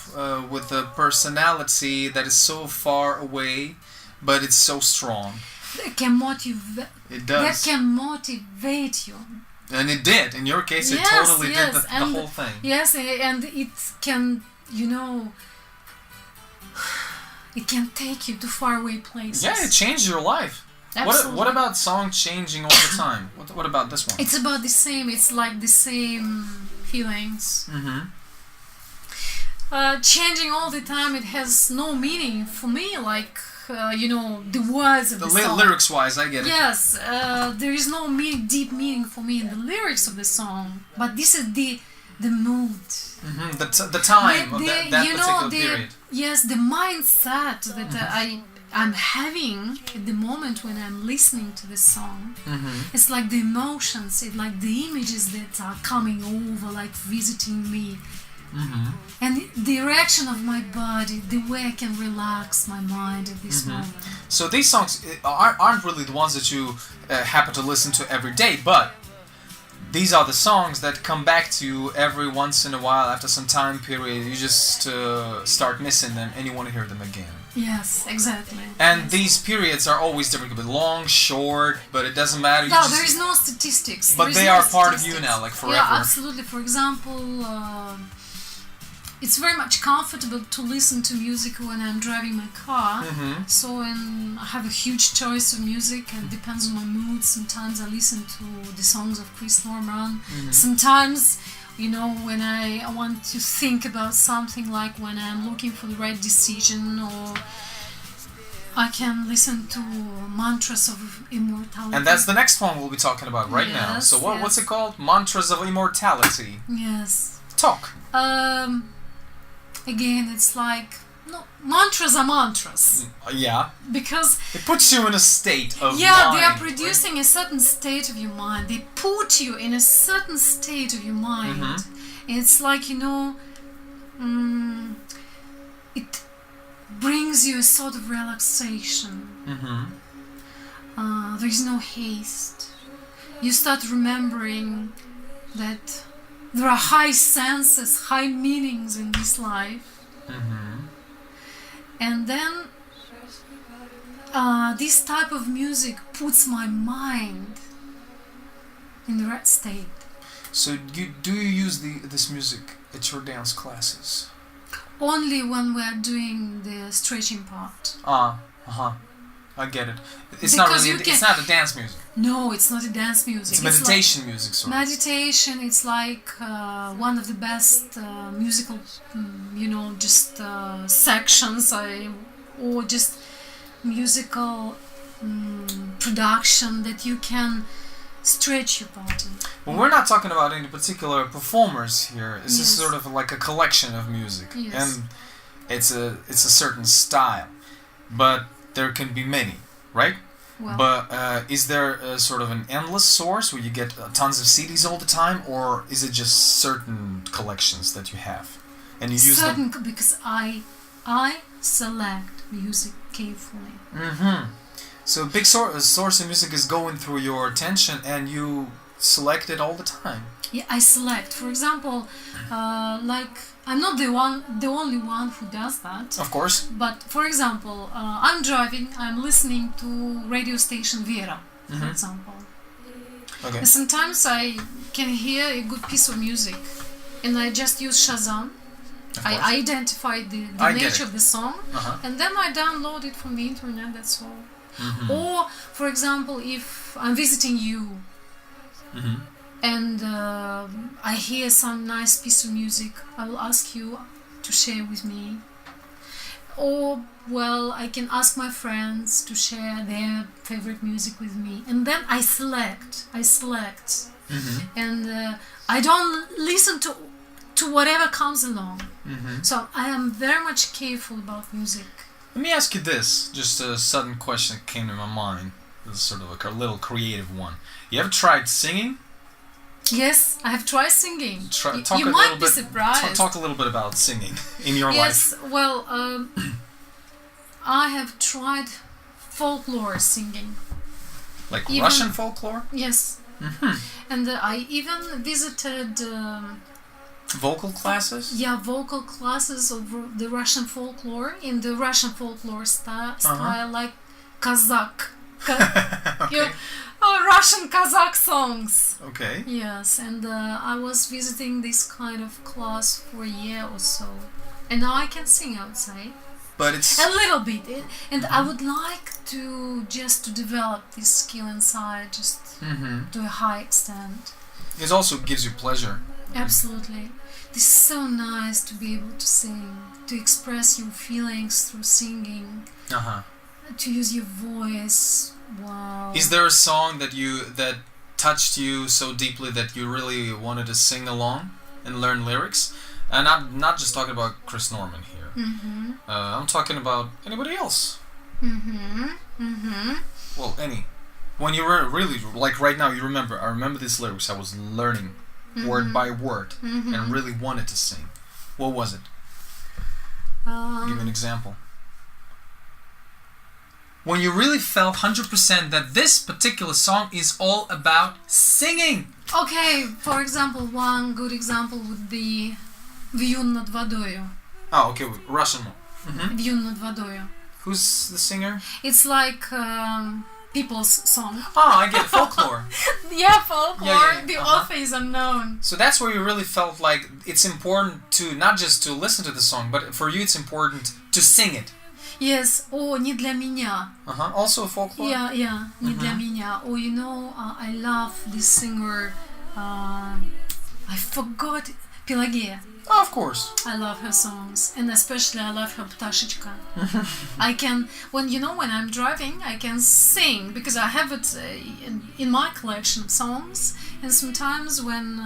with a personality that is so far away, but it's so strong. That can motivate. It does. That can motivate you. And it did. In your case, it totally did the whole thing. Yes, and it can, it can take you to faraway places. Yeah, it changed your life. Absolutely. What about song changing all the time? What about this one? It's about the same. It's like the same feelings. Changing all the time. It has no meaning for me. Like the words of the song. Lyrics-wise, I get it. Yes, there is no deep meaning for me in the lyrics of the song, but this is the mood. The time of that particular period. Yes, the mindset that I'm having at the moment when I'm listening to this song. It's like the emotions, it's like the images that are coming over, like visiting me. And the reaction of my body, the way I can relax my mind at this moment. So these songs aren't really the ones that you happen to listen to every day, but these are the songs that come back to you every once in a while after some time period. You just start missing them and you want to hear them again. Yes, exactly. And these periods are always different. It could be long, short, but it doesn't matter. There is no statistics. But they are part of you now, like forever. Yeah, absolutely. For example, it's very much comfortable to listen to music when I'm driving my car. So I have a huge choice of music, and it depends on my mood. Sometimes I listen to the songs of Chris Norman. Sometimes, when I want to think about something, like when I'm looking for the right decision, or I can listen to mantras of immortality. And that's the next one we'll be talking about right now. So what's it called? Mantras of immortality. Yes. Talk. Again, it's like, mantras are mantras. Yeah. Because it puts you in a state of mind. Yeah, they are producing a certain state of your mind. They put you in a certain state of your mind. And it's like, it brings you a sort of relaxation. There is no haste. You start remembering that there are high senses, high meanings in this life. And then this type of music puts my mind in the right state. So do you use this music at your dance classes? Only when we are doing the stretching part. I get it. It's not really. It's not a dance music. No, it's not a dance music. It's meditation music, sort of. Meditation. It's like one of the best musical, just sections, or just musical production that you can stretch your body. Well, we're not talking about any particular performers here. This is sort of like a collection of music, and it's a certain style, but there can be many, right? Well, but is there a sort of an endless source where you get tons of CDs all the time, or is it just certain collections that you have, and you use them? Because I select music carefully. So a big source of music is going through your attention, and you select it all the time. Yeah, I select. For example, I'm not the only one who does that. Of course. But for example, I'm driving. I'm listening to radio station Vera, for example. Okay. And sometimes I can hear a good piece of music, and I just use Shazam. I identify the nature of the song, and then I download it from the internet. That's all. Or, for example, if I'm visiting you, and I hear some nice piece of music, I will ask you to share with me. Or, I can ask my friends to share their favorite music with me, and then I select, and I don't listen to whatever comes along. So I am very much careful about music. Let me ask you this, just a sudden question that came to my mind. This is sort of like a little creative one. You ever tried singing? Yes, I have tried singing. You might be surprised. Talk a little bit about singing in your life. Yes, I have tried folklore singing. Like Russian folklore? Yes. And I even visited... vocal classes? Yeah, vocal classes of the Russian folklore, in the Russian folklore style, like Kazakh. Okay. Russian Kazakh songs. Okay. Yes, and I was visiting this kind of class for a year or so. And now I can sing, I would say. But it's... a little bit. And I would like to develop this skill inside, just to a high extent. It also gives you pleasure. Absolutely. This is so nice to be able to sing, to express your feelings through singing. to use your voice. Wow. Is there a song that touched you so deeply that you really wanted to sing along and learn lyrics? And I'm not just talking about Chris Norman here. Mm-hmm. I'm talking about anybody else. Mm-hmm. Mm-hmm. Well, any. When you were really, like right now, I remember these lyrics. I was learning word by word and really wanted to sing. What was it? Give me an example. When you really felt 100% that this particular song is all about singing. Okay, for example, one good example would be «Вьюн над водою». Oh, okay, Russian one. «Вьюн над водою». Who's the singer? It's like people's song. Oh, I get it. Folklore. Yeah, folklore. Yeah. The author is unknown. So that's where you really felt like it's important to not just to listen to the song, but for you it's important to sing it. Yes. Oh, не для меня. Also folklore? Yeah, не для меня. Oh, you know, I love this singer. I forgot. Pelageya. Oh, of course. I love her songs, and especially I love her Ptashечка. I can, when I'm driving, I can sing because I have it in my collection of songs, and sometimes when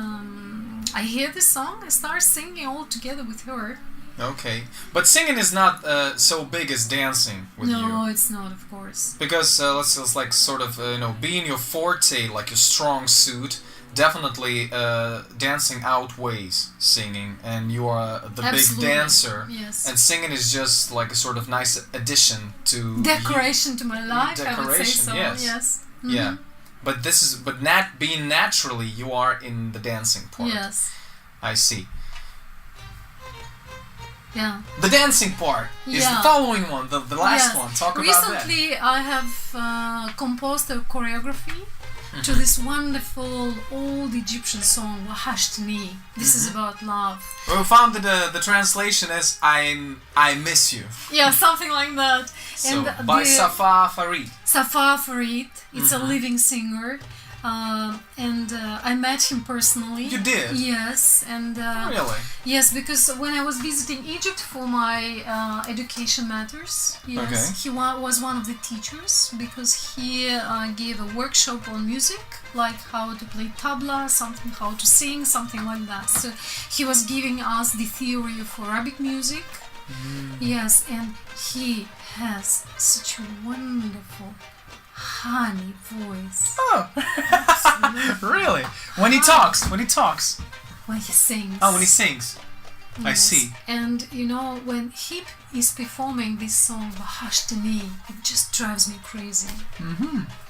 I hear this song, I start singing all together with her. Okay, but singing is not so big as dancing with you. No, it's not, of course. Because let's like sort of being your forte, like your strong suit. Definitely dancing outweighs singing, and you are the Absolutely. Big dancer. Yes. And singing is just like a sort of nice addition to decoration to my life. Decoration, I would say so. yes. Mm-hmm. Yeah, but being naturally, you are in the dancing part. Yes. I see. Yeah. The dancing part is the following one, the last one. Talk about that. Recently, I have composed a choreography to this wonderful old Egyptian song, Wahashtini. This is about love. We found that the translation is I miss you. Yeah, something like that. So, by Safaa Farid. Safaa Farid. It's a living singer. And I met him personally. You did? Yes. And really? Yes, because when I was visiting Egypt for my education matters, he was one of the teachers, because he gave a workshop on music, like how to play tabla, something, how to sing, something like that. So he was giving us the theory of Arabic music. Yes, and he has such a wonderful honey voice. Oh, really? When he talks. When he sings. Oh, when he sings. Yes. I see. And when he is performing this song Wahashtini, it just drives me crazy.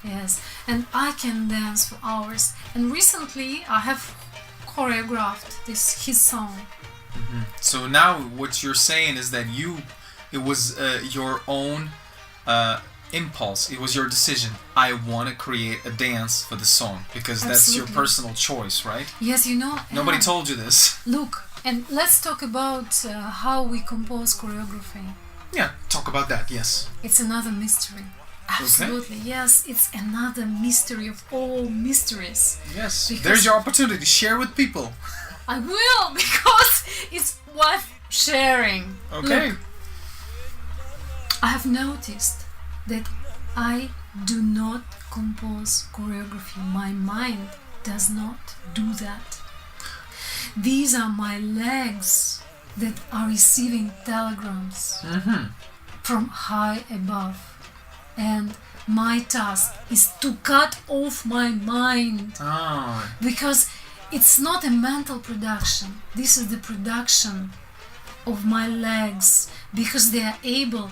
Yes, and I can dance for hours. And recently I have choreographed his song. So now what you're saying is that it was your own impulse. It was your decision. I want to create a dance for the song because that's your personal choice, right? Yes, Nobody told you this. Look, and let's talk about how we compose choreography. Yeah, talk about that, yes. It's another mystery. Absolutely, yes. It's another mystery of all mysteries. Yes, there's your opportunity. Share with people. I will, because it's worth sharing. Okay. Look, I have noticed that I do not compose choreography. My mind does not do that. These are my legs that are receiving telegrams from high above. And my task is to cut off my mind. Because it's not a mental production. This is the production of my legs, because they are able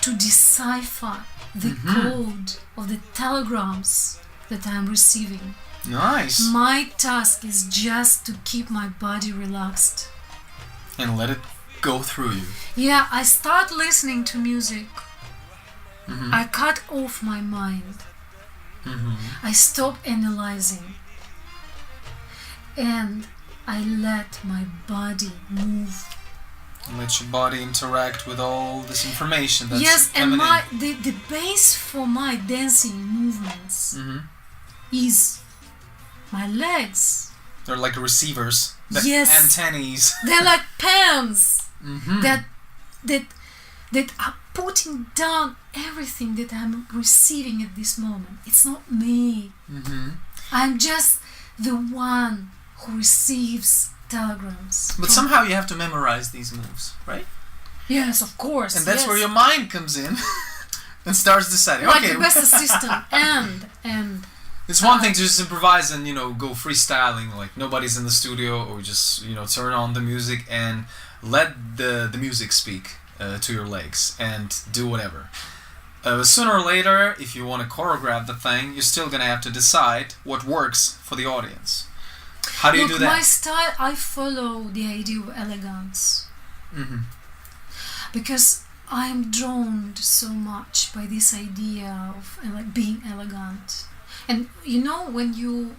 to decipher the code of the telegrams that I'm receiving. Nice. My task is just to keep my body relaxed. And let it go through you. Yeah, I start listening to music. I cut off my mind. I stop analyzing. And I let my body move. Let your body interact with all this information that's yes, and coming in. the base for my dancing movements is my legs. They're like receivers. Yes. Antennae. They're like pens that are putting down everything that I'm receiving at this moment. It's not me. I'm just the one who receives telegrams. But somehow you have to memorize these moves, right? Yes, of course. And that's yes. where your mind comes in and starts deciding. Like Okay, the best assistant. And it's one thing to just improvise and go freestyling, like nobody's in the studio, or just turn on the music and let the music speak to your legs and do whatever. Sooner or later, if you want to choreograph the thing, you're still gonna have to decide what works for the audience. How do you do that? My style, I follow the idea of elegance. Because I'm drawn so much by this idea of being elegant. And when you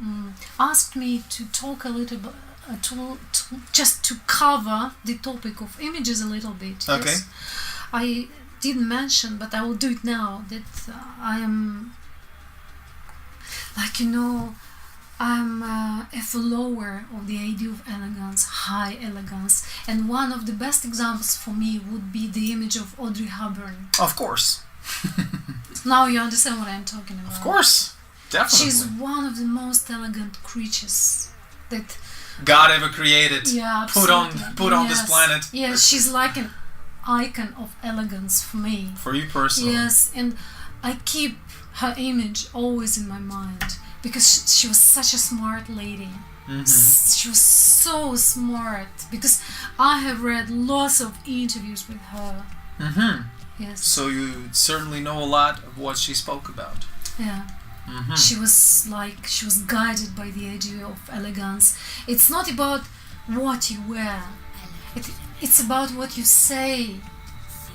asked me to talk a little bit, just to cover the topic of images a little bit. Okay. Yes, I didn't mention, but I will do it now, that I am, I'm a follower of the idea of elegance, high elegance. And one of the best examples for me would be the image of Audrey Hepburn. Of course. Now you understand what I'm talking about. Of course. Definitely. She's one of the most elegant creatures that God ever created. Yeah, put on this planet. Yes, she's like an icon of elegance for me. For you personally. Yes, and I keep her image always in my mind because she was such a smart lady. She was so smart because I have read lots of interviews with her. Yes. So you certainly know a lot of what she spoke about. Yeah. She was guided by the idea of elegance. It's not about what you wear. It's about what you say.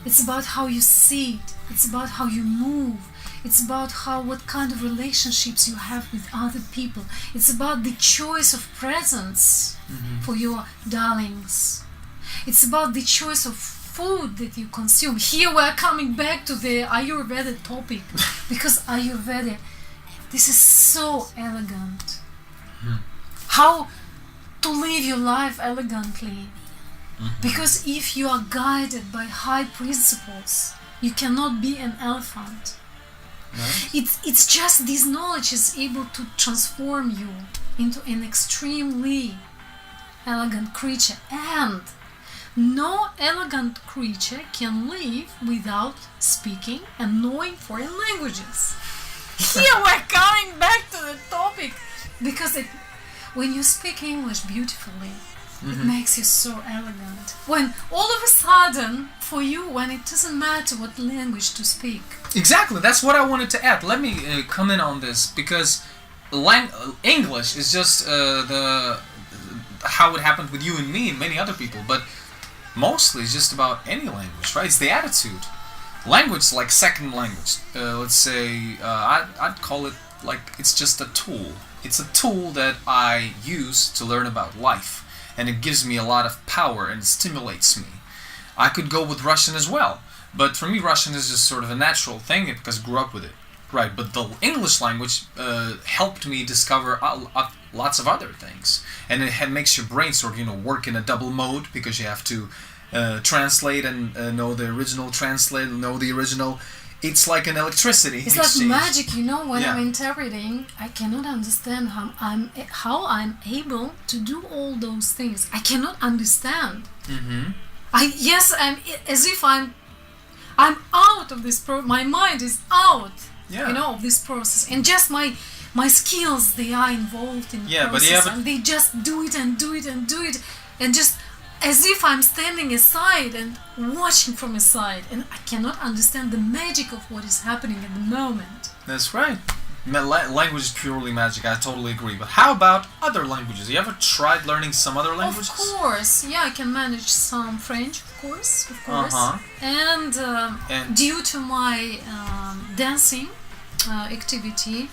It's about how you see it. It's about how you move. It's about what kind of relationships you have with other people. It's about the choice of presents for your darlings. It's about the choice of food that you consume. Here we are coming back to the Аюрведа topic because Аюrveda, this is so elegant. How to live your life elegantly. Because if you are guided by high principles, you cannot be an elephant. Right. It's just this knowledge is able to transform you into an extremely elegant creature. And no elegant creature can live without speaking and knowing foreign languages. Here we're coming back to the topic because when you speak English beautifully, it makes you so elegant. When all of a sudden, for you, when it doesn't matter what language to speak. Exactly, that's what I wanted to add. Let me come in on this because English is just how it happened with you and me and many other people, but mostly it's just about any language, right? It's the attitude. Language is like second language. Let's say I'd call it like it's just a tool. It's a tool that I use to learn about life, and it gives me a lot of power and it stimulates me. I could go with Russian as well, but for me Russian is just sort of a natural thing because I grew up with it, right? But the English language helped me discover lots of other things, and it makes your brain sort of work in a double mode because you have to translate and know the original, translate, know the original. It's like an electricity It's exchange. like magic, when I'm interpreting, I cannot understand how I'm able to do all those things. I cannot understand. I'm as if I'm out of this my mind is out, of this process, and just my skills, they are involved in the process, and they just do it and do it and do it, and just as if I'm standing aside and watching from aside, and I cannot understand the magic of what is happening at the moment. That's right. Language is purely magic, I totally agree. But how about other languages? You ever tried learning some other languages? Of course, I can manage some French, of course. And due to my dancing activity,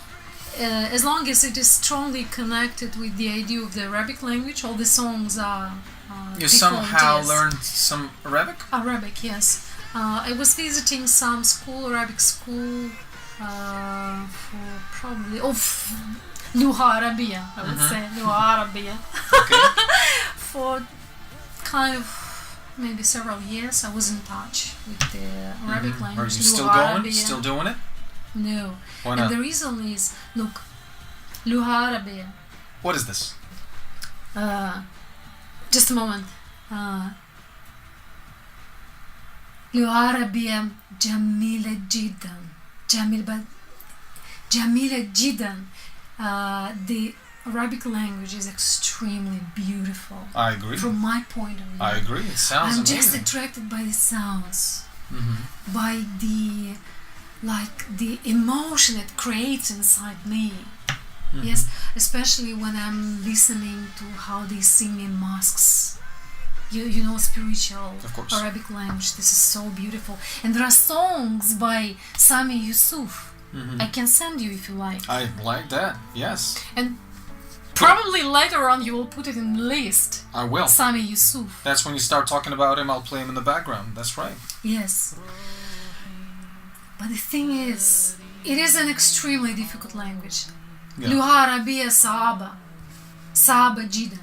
as long as it is strongly connected with the idea of the Arabic language, all the songs are you somehow learned some Arabic? Arabic, yes. I was visiting some Arabic school for probably Lugha Arabia, I would say Lugha Arabia. Okay. For kind of maybe several years, I was in touch with the Arabic language. Are you still going? Still doing it? No. Why not? And the reason is, look, Lugha Arabia. What is this? Just a moment. Lugha Arabia جميلة جدا. جميلة جدا. The Arabic language is extremely beautiful. I agree. From my point of view. I agree. It sounds I'm amazing. just attracted by the sounds, by the emotion it creates inside me. Yes, especially when I'm listening to how they sing in mosques. You know, spiritual Arabic language. This is so beautiful. And there are songs by Sami Yusuf. I can send you if you like. I like that. Yes. And probably later on you will put it in the list. I will. Sami Yusuf. That's when you start talking about him, I'll play him in the background. That's right. Yes. But the thing is, it is an extremely difficult language. Lugha Arabia صعبة. صعبة جدا.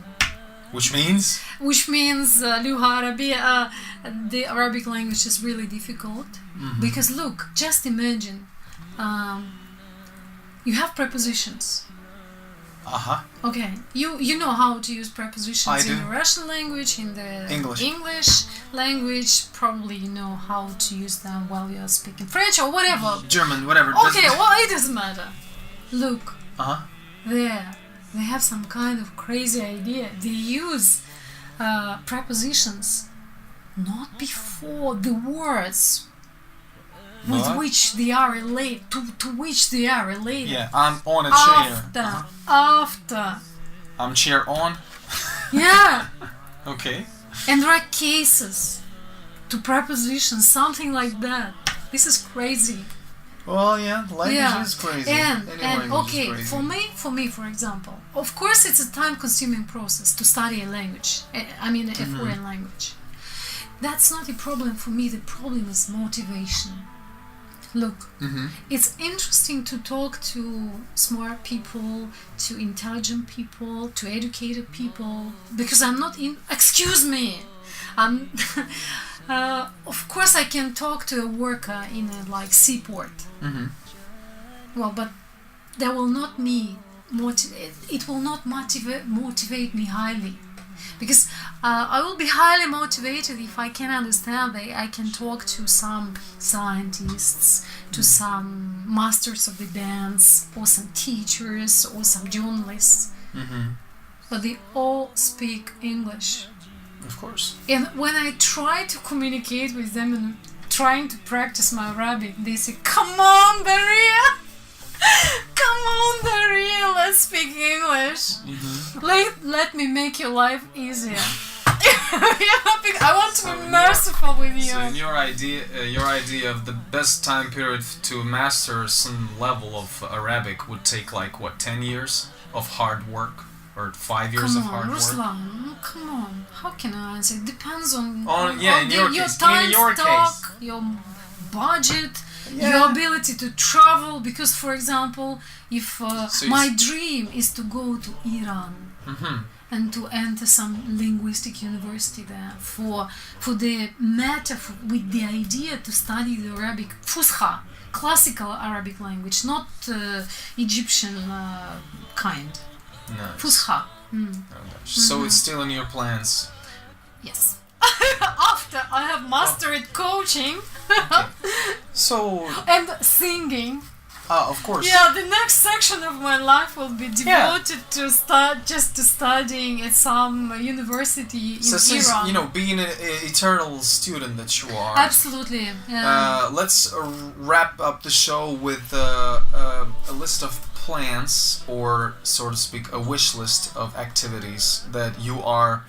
Which means? Which means Lugha Arabia, the Arabic language is really difficult. Because look, just imagine, you have prepositions. Okay, you know how to use prepositions in the Russian language, in the English language. Probably you know how to use them while you are speaking French or whatever. German, whatever. Okay, well, it doesn't matter. Look, there, they have some kind of crazy idea. They use prepositions not before the words with which they are related, to which they are related. Yeah, I'm on a chair. After. I'm chair on? Yeah. Okay. And there are cases to prepositions, something like that. This is crazy. Well, yeah, language is crazy. And okay, is crazy. for me, for example, of course it's a time-consuming process to study a language. I mean, a foreign language. That's not a problem for me. The problem is motivation. Look, it's interesting to talk to smart people, to intelligent people, to educated people, because I'm not in... Excuse me! Of course I can talk to a worker in a seaport. Well, but that will not it will not motivate me highly. Because I will be highly motivated if I can understand that I can talk to some scientists, to some masters of the dance, or some teachers, or some journalists. But they all speak English. Of course. And when I try to communicate with them and trying to practice my Arabic, they say, "Come on, Daria! Come on, Daria, let's speak English. Let me make your life easier." I want to be merciful with you. So in your idea of the best time period to master some level of Arabic would take 10 years of hard work? Or 5 years of hard work? Ruslan, come on. How can I answer? It depends on your time stock, your budget, your ability to travel. Because, for example, if my dream is to go to Iran and to enter some linguistic university there for the matter, with the idea to study the Arabic Fusha, classical Arabic language, not Egyptian kind. Nice. Fusha. So it's still in your plans? Yes. After I have mastered coaching and singing. Of course. Yeah, the next section of my life will be devoted to studying at some university in Iran. You know, being an eternal student that you are. Absolutely. Yeah. Let's wrap up the show with a list of plans, or so to speak, a wish list of activities that you are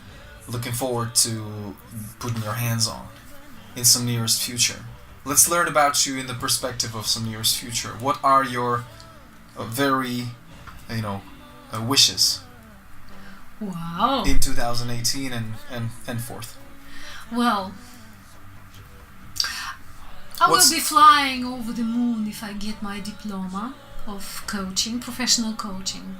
looking forward to putting your hands on in some nearest future. Let's learn about you in the perspective of some nearest future. What are your very, wishes? Wow. In 2018 and forth. Well, I will be flying over the moon if I get my diploma of coaching, professional coaching.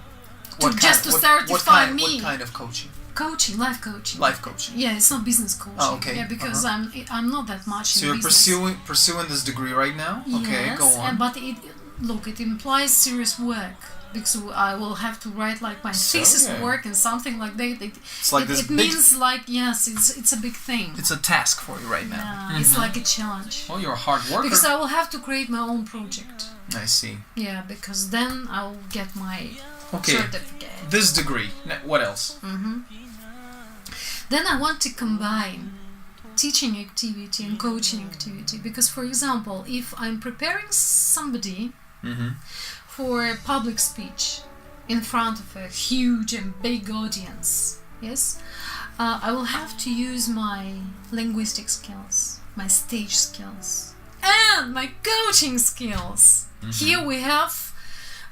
Just to certify me. What kind of coaching? coaching, life coaching. Life coaching. Yeah, it's not business coaching. Oh, okay. Yeah, because I'm not that much So in you're business. pursuing this degree right now? Okay, Yes, go on. but it implies serious work, because I will have to write like my thesis work and something like that. It's like this it big... means like, yes, it's a big thing. It's a task for you right now. Yeah, it's like a challenge. Well, you're a hard worker. Because I will have to create my own project. I see. Yeah, because then I'll get my certificate. This degree. What else? Then I want to combine teaching activity and coaching activity, because, for example, if I'm preparing somebody for a public speech in front of a huge and big audience, yes, I will have to use my linguistic skills, my stage skills, and my coaching skills. Here we have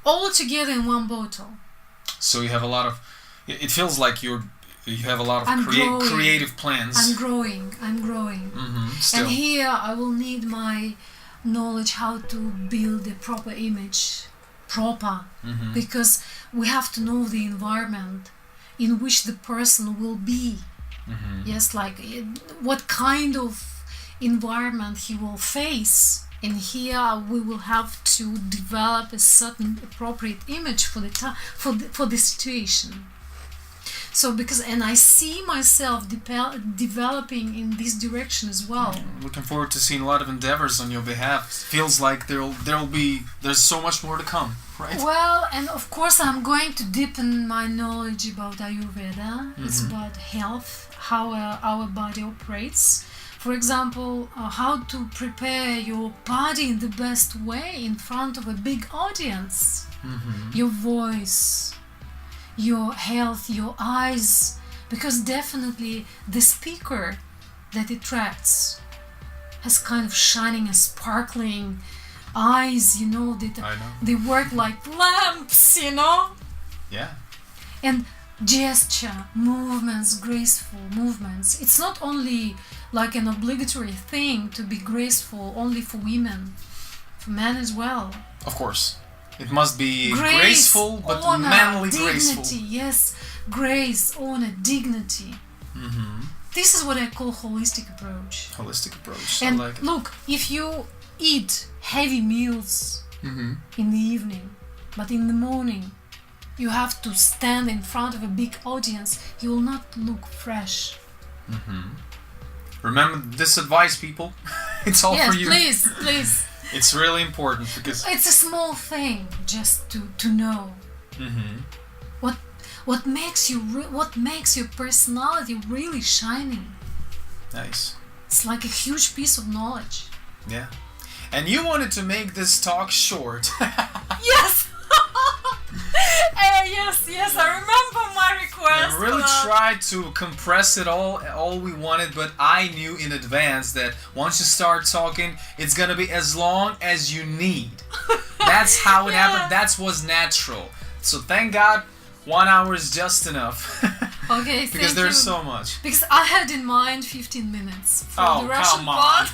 all together in one bottle. So you have a lot of... It feels like you have a lot of creative plans. I'm growing. Still. And here I will need my knowledge how to build a proper image. Because we have to know the environment in which the person will be. Yes, like what kind of environment he will face. And here we will have to develop a certain appropriate image for the situation. So and I see myself developing in this direction as well. Looking forward to seeing a lot of endeavors on your behalf. Feels like there's so much more to come, right? Well, and of course I'm going to deepen my knowledge about Аюрведа. It's about health, how our body operates. For example, how to prepare your body in the best way in front of a big audience. Your voice, your health, your eyes, because definitely the speaker that attracts has kind of shining and sparkling eyes, they work like lamps, Yeah. And gesture, movements, graceful movements. It's not only like an obligatory thing to be graceful only for women, for men as well. Of course. It must be graceful, but honor, manly dignity, graceful. Yes, grace, honor, dignity. This is what I call holistic approach. Holistic approach. And I like it. look, if you eat heavy meals in the evening, but in the morning you have to stand in front of a big audience, you will not look fresh. Remember this advice, people. It's all for you. Yes, please. It's really important because it's a small thing just to know what makes your personality really shining. Nice. It's like a huge piece of knowledge. Yeah. And you wanted to make this talk short. Yes. Yes, I remember my request. I really tried to compress it all we wanted, but I knew in advance that once you start talking, it's gonna be as long as you need. That's how it happened. That was natural. So thank God, 1 hour is just enough. Okay, because there's so much. Because I had in mind 15 minutes for the Russian come on. part,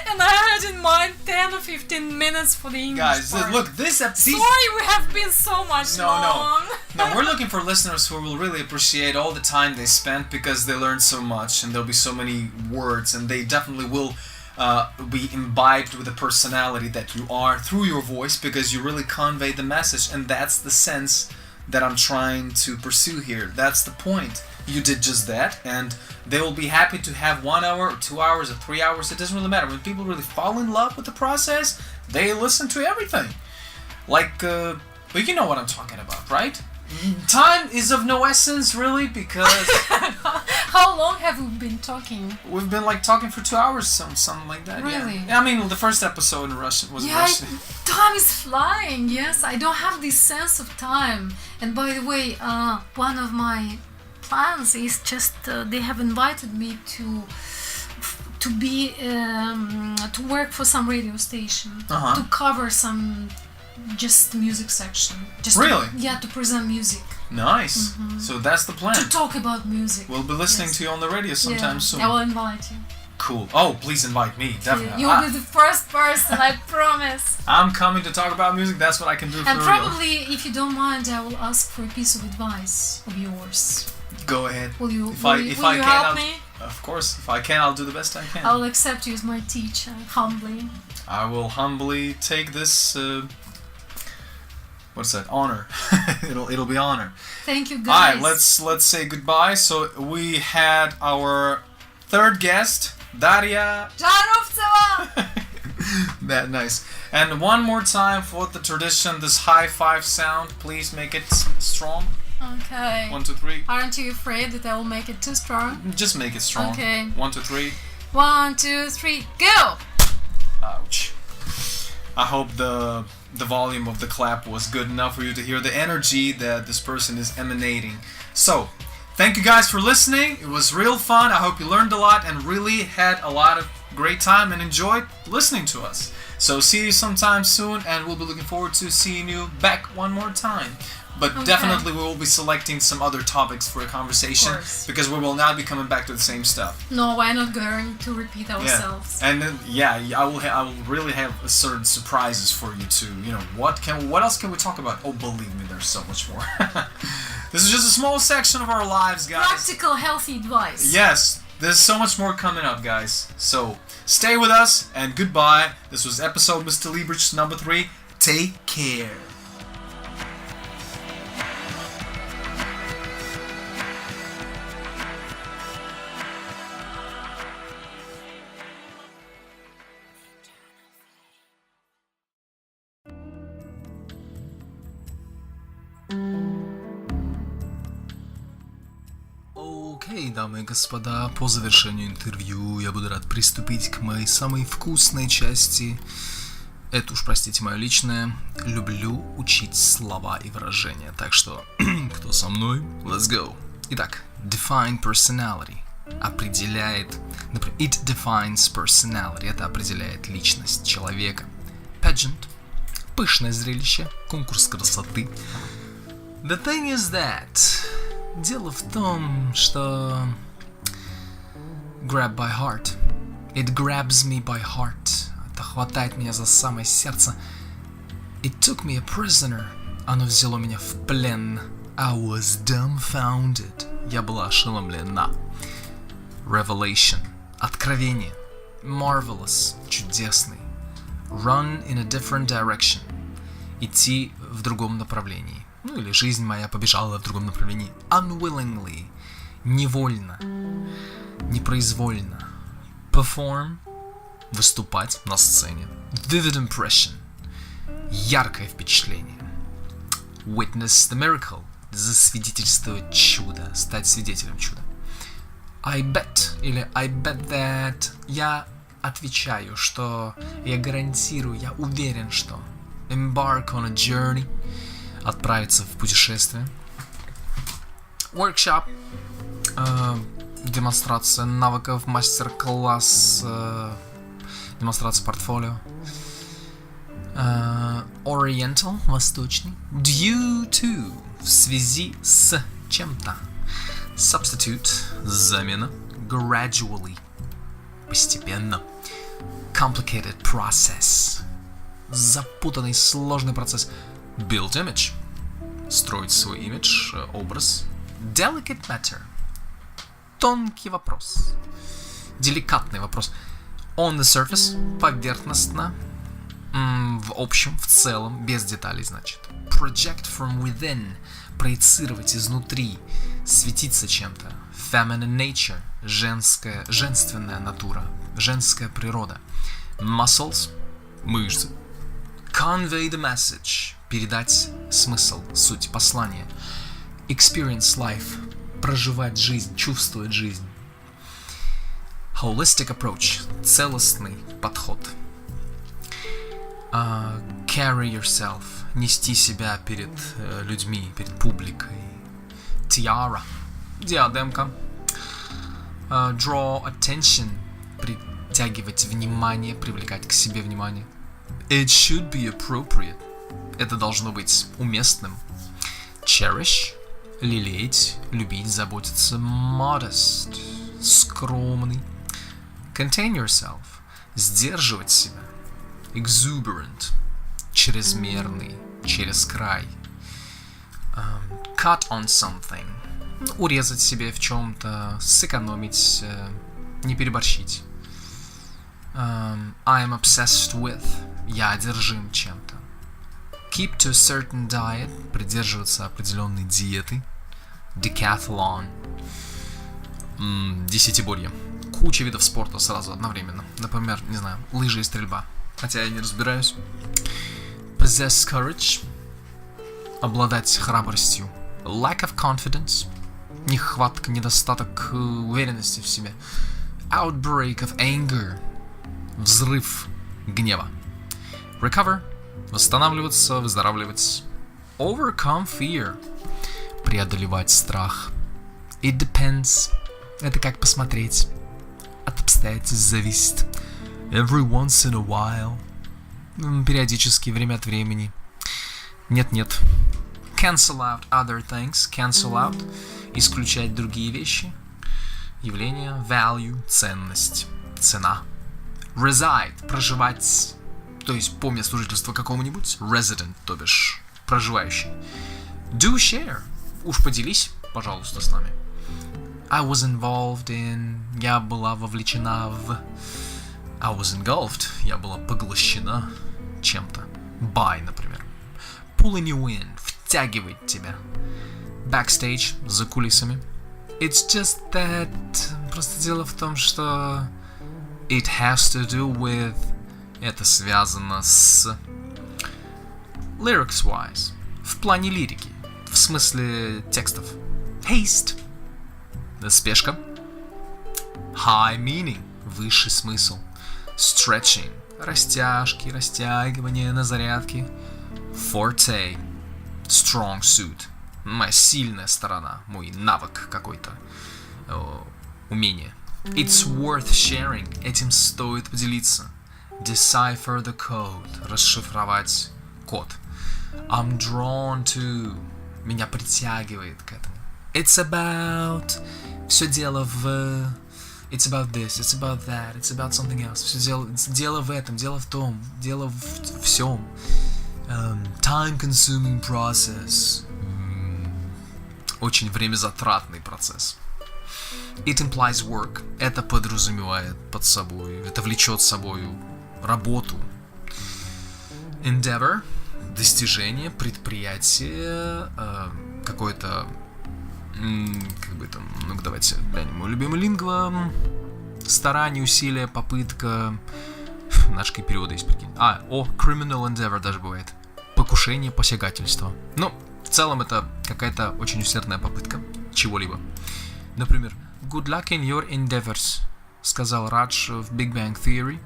and I had in mind 10 or 15 minutes for the English Guys, part. look, this episode... Sorry, we have been so much long. No, we're looking for listeners who will really appreciate all the time they spent because they learned so much and there'll be so many words and they definitely will be imbibed with the personality that you are through your voice because you really convey the message, and that's the sense that I'm trying to pursue here. That's the point. You did just that, and they will be happy to have 1 hour or 2 hours or 3 hours. It doesn't really matter. When people really fall in love with the process, they listen to everything. Like, but you know what I'm talking about, right? Time is of no essence, really, because... How long have we been talking? We've been, like, talking for 2 hours, something like that. Really? Yeah. I mean, the first episode in Russian was Russian. Time is flying, yes. I don't have this sense of time. And by the way, one of my plans is just, they have invited me to work for some radio station, to cover some just music section. Really? To present music. Nice. So that's the plan. To talk about music. We'll be listening to you on the radio sometime soon. I will invite you. Cool. Oh, please invite me, definitely. You'll be the first person, I promise. I'm coming to talk about music, that's what I can do for real. And probably, if you don't mind, I will ask for a piece of advice of yours. Go ahead. Will you If I can, help me? Of course. If I can, I'll do the best I can. I'll accept you as my teacher, humbly. I will humbly take this. What's that? Honor. it'll be honor. Thank you, guys. All right, let's say goodbye. So we had our third guest, Daria. Жаровцева! That nice. And one more time for the tradition, this high five sound. Please make it strong. Okay. 1, 2, 3. Aren't you afraid that I will make it too strong? Just make it strong. Okay. 1, 2, 3. 1, 2, 3, go! Ouch. I hope the volume of the clap was good enough for you to hear the energy that this person is emanating. So, thank you guys for listening. It was real fun. I hope you learned a lot and really had a lot of great time and enjoyed listening to us. So see you sometime soon, and we'll be looking forward to seeing you back one more time. But definitely we will be selecting some other topics for a conversation, because we will not be coming back to the same stuff. No, we're not going to repeat ourselves. Yeah. And then I will really have certain surprises for you too. You know, what else can we talk about? Oh, believe me, there's so much more. This is just a small section of our lives, guys. Practical, healthy advice. Yes, there's so much more coming up, guys. So stay with us, and goodbye. This was episode Mr. Leabrich number 3. Take care. Окей, дамы и господа, по завершению интервью я буду рад приступить к моей самой вкусной части. Это уж, простите, мое личное. Люблю учить слова и выражения. Так что, кто со мной? Let's go. Итак, define personality. Определяет, например, it defines personality. Это определяет личность человека. Pageant. Пышное зрелище. Конкурс красоты. The thing is that... Дело в том, что... Grab by heart. It grabs me by heart. Это хватает меня за самое сердце. It took me a prisoner. Оно взяло меня в плен. I was dumbfounded. Я была ошеломлена. Revelation. Откровение. Marvelous. Чудесный. Run in a different direction. Идти в другом направлении. Ну или жизнь моя побежала в другом направлении. Unwillingly. Невольно. Непроизвольно. Perform. Выступать на сцене. Vivid impression. Яркое впечатление. Witness the miracle. Засвидетельствовать чудо. Стать свидетелем чуда. I bet. Или I bet that. Я отвечаю, что... Я гарантирую, я уверен, что... Embark on a journey. Отправиться в путешествие. Workshop. Демонстрация навыков, мастер-класс, демонстрация портфолио. Oriental, восточный. Due to, в связи с чем-то. Substitute, замена. Gradually, постепенно. Complicated process, запутанный, сложный процесс. Build image. Строить свой имидж, образ. Delicate matter. Тонкий вопрос. Деликатный вопрос. On the surface. Поверхностно. В общем, в целом, без деталей, значит. Project from within. Проецировать изнутри. Светиться чем-то. Feminine nature. Женственная натура. Женская природа. Muscles. Мышцы. Convey the message. Передать смысл, суть, послание. Experience life. Проживать жизнь, чувствовать жизнь. Holistic approach. Целостный подход. Carry yourself. Нести себя перед людьми, перед публикой. Tiara. Диадемка. Draw attention. Притягивать внимание, привлекать к себе внимание. It should be appropriate. Это должно быть уместным. Cherish. Лелеять, любить, заботиться. Modest. Скромный. Contain yourself. Сдерживать себя. Exuberant. Чрезмерный, через край. Cut on something. урезать себе в чем-то, сэкономить, не переборщить. I am obsessed with. Я одержим чем-то. Keep to a certain diet. Придерживаться определенной диеты. Decathlon. Десятиборье. Куча видов спорта сразу одновременно. Например, не знаю, лыжи и стрельба. Хотя я не разбираюсь. Possess courage. Обладать храбростью. Lack of confidence. Нехватка, недостаток уверенности в себе. Outbreak of anger. Взрыв гнева. Recover. Восстанавливаться, выздоравливать. Overcome fear. Преодолевать страх. It depends. Это как посмотреть. От обстоятельств зависит. Every once in a while. Периодически, время от времени. Нет-нет. Cancel out other things. Cancel out. Исключать другие вещи. Явление. Value. Ценность. Цена. Reside. Проживать. То есть по месту жительства какому-нибудь. Resident, то бишь проживающий. Do share. Уж поделись, пожалуйста, с нами. I was involved in. Я была вовлечена в. I was engulfed. Я была поглощена чем-то. By, например. Pulling you in. Втягивает тебя. Backstage. За кулисами. It's just that. Просто дело в том, что it has to do with. Это связано с lyrics-wise. В плане лирики. В смысле текстов. Haste. Спешка. High meaning. Высший смысл. Stretching. Растяжки, растягивание на зарядке. Forte. Strong suit. Моя сильная сторона. Мой навык какой-то. Умение. It's worth sharing. Этим стоит поделиться. Decipher the code. Расшифровать код. I'm drawn to. Меня притягивает к этому. It's about. Все дело в. It's about this, it's about that, it's about something else. Все дело в этом, дело в том, дело в всем. Time-consuming process. Очень времязатратный процесс. It implies work. Это подразумевает под собой, это влечет с собой работу. Endeavor. Достижение, предприятие, какое-то, как бы там, ну-ка давайте глянем, мой любимый лингва, старание, усилие, попытка, наши переводы есть, прикинь. Criminal endeavor даже бывает, покушение, посягательство. Ну, в целом это какая-то очень усердная попытка чего-либо. Например, good luck in your endeavors, сказал Радж в Big Bang Theory.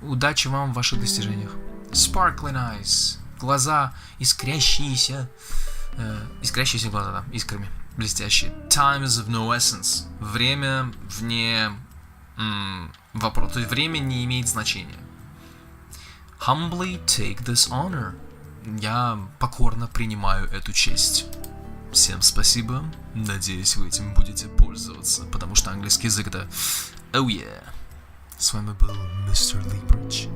Удачи вам в ваших достижениях. Sparkling eyes. Глаза искрящиеся. Искрящиеся глаза, да, искрами. Блестящие. Time is of no essence. Время вне вопрос. То есть время не имеет значения. Humbly take this honor. Я покорно принимаю эту честь. Всем спасибо. Надеюсь, вы этим будете пользоваться, потому что английский язык это... Oh yeah. С вами был mr.leabrich.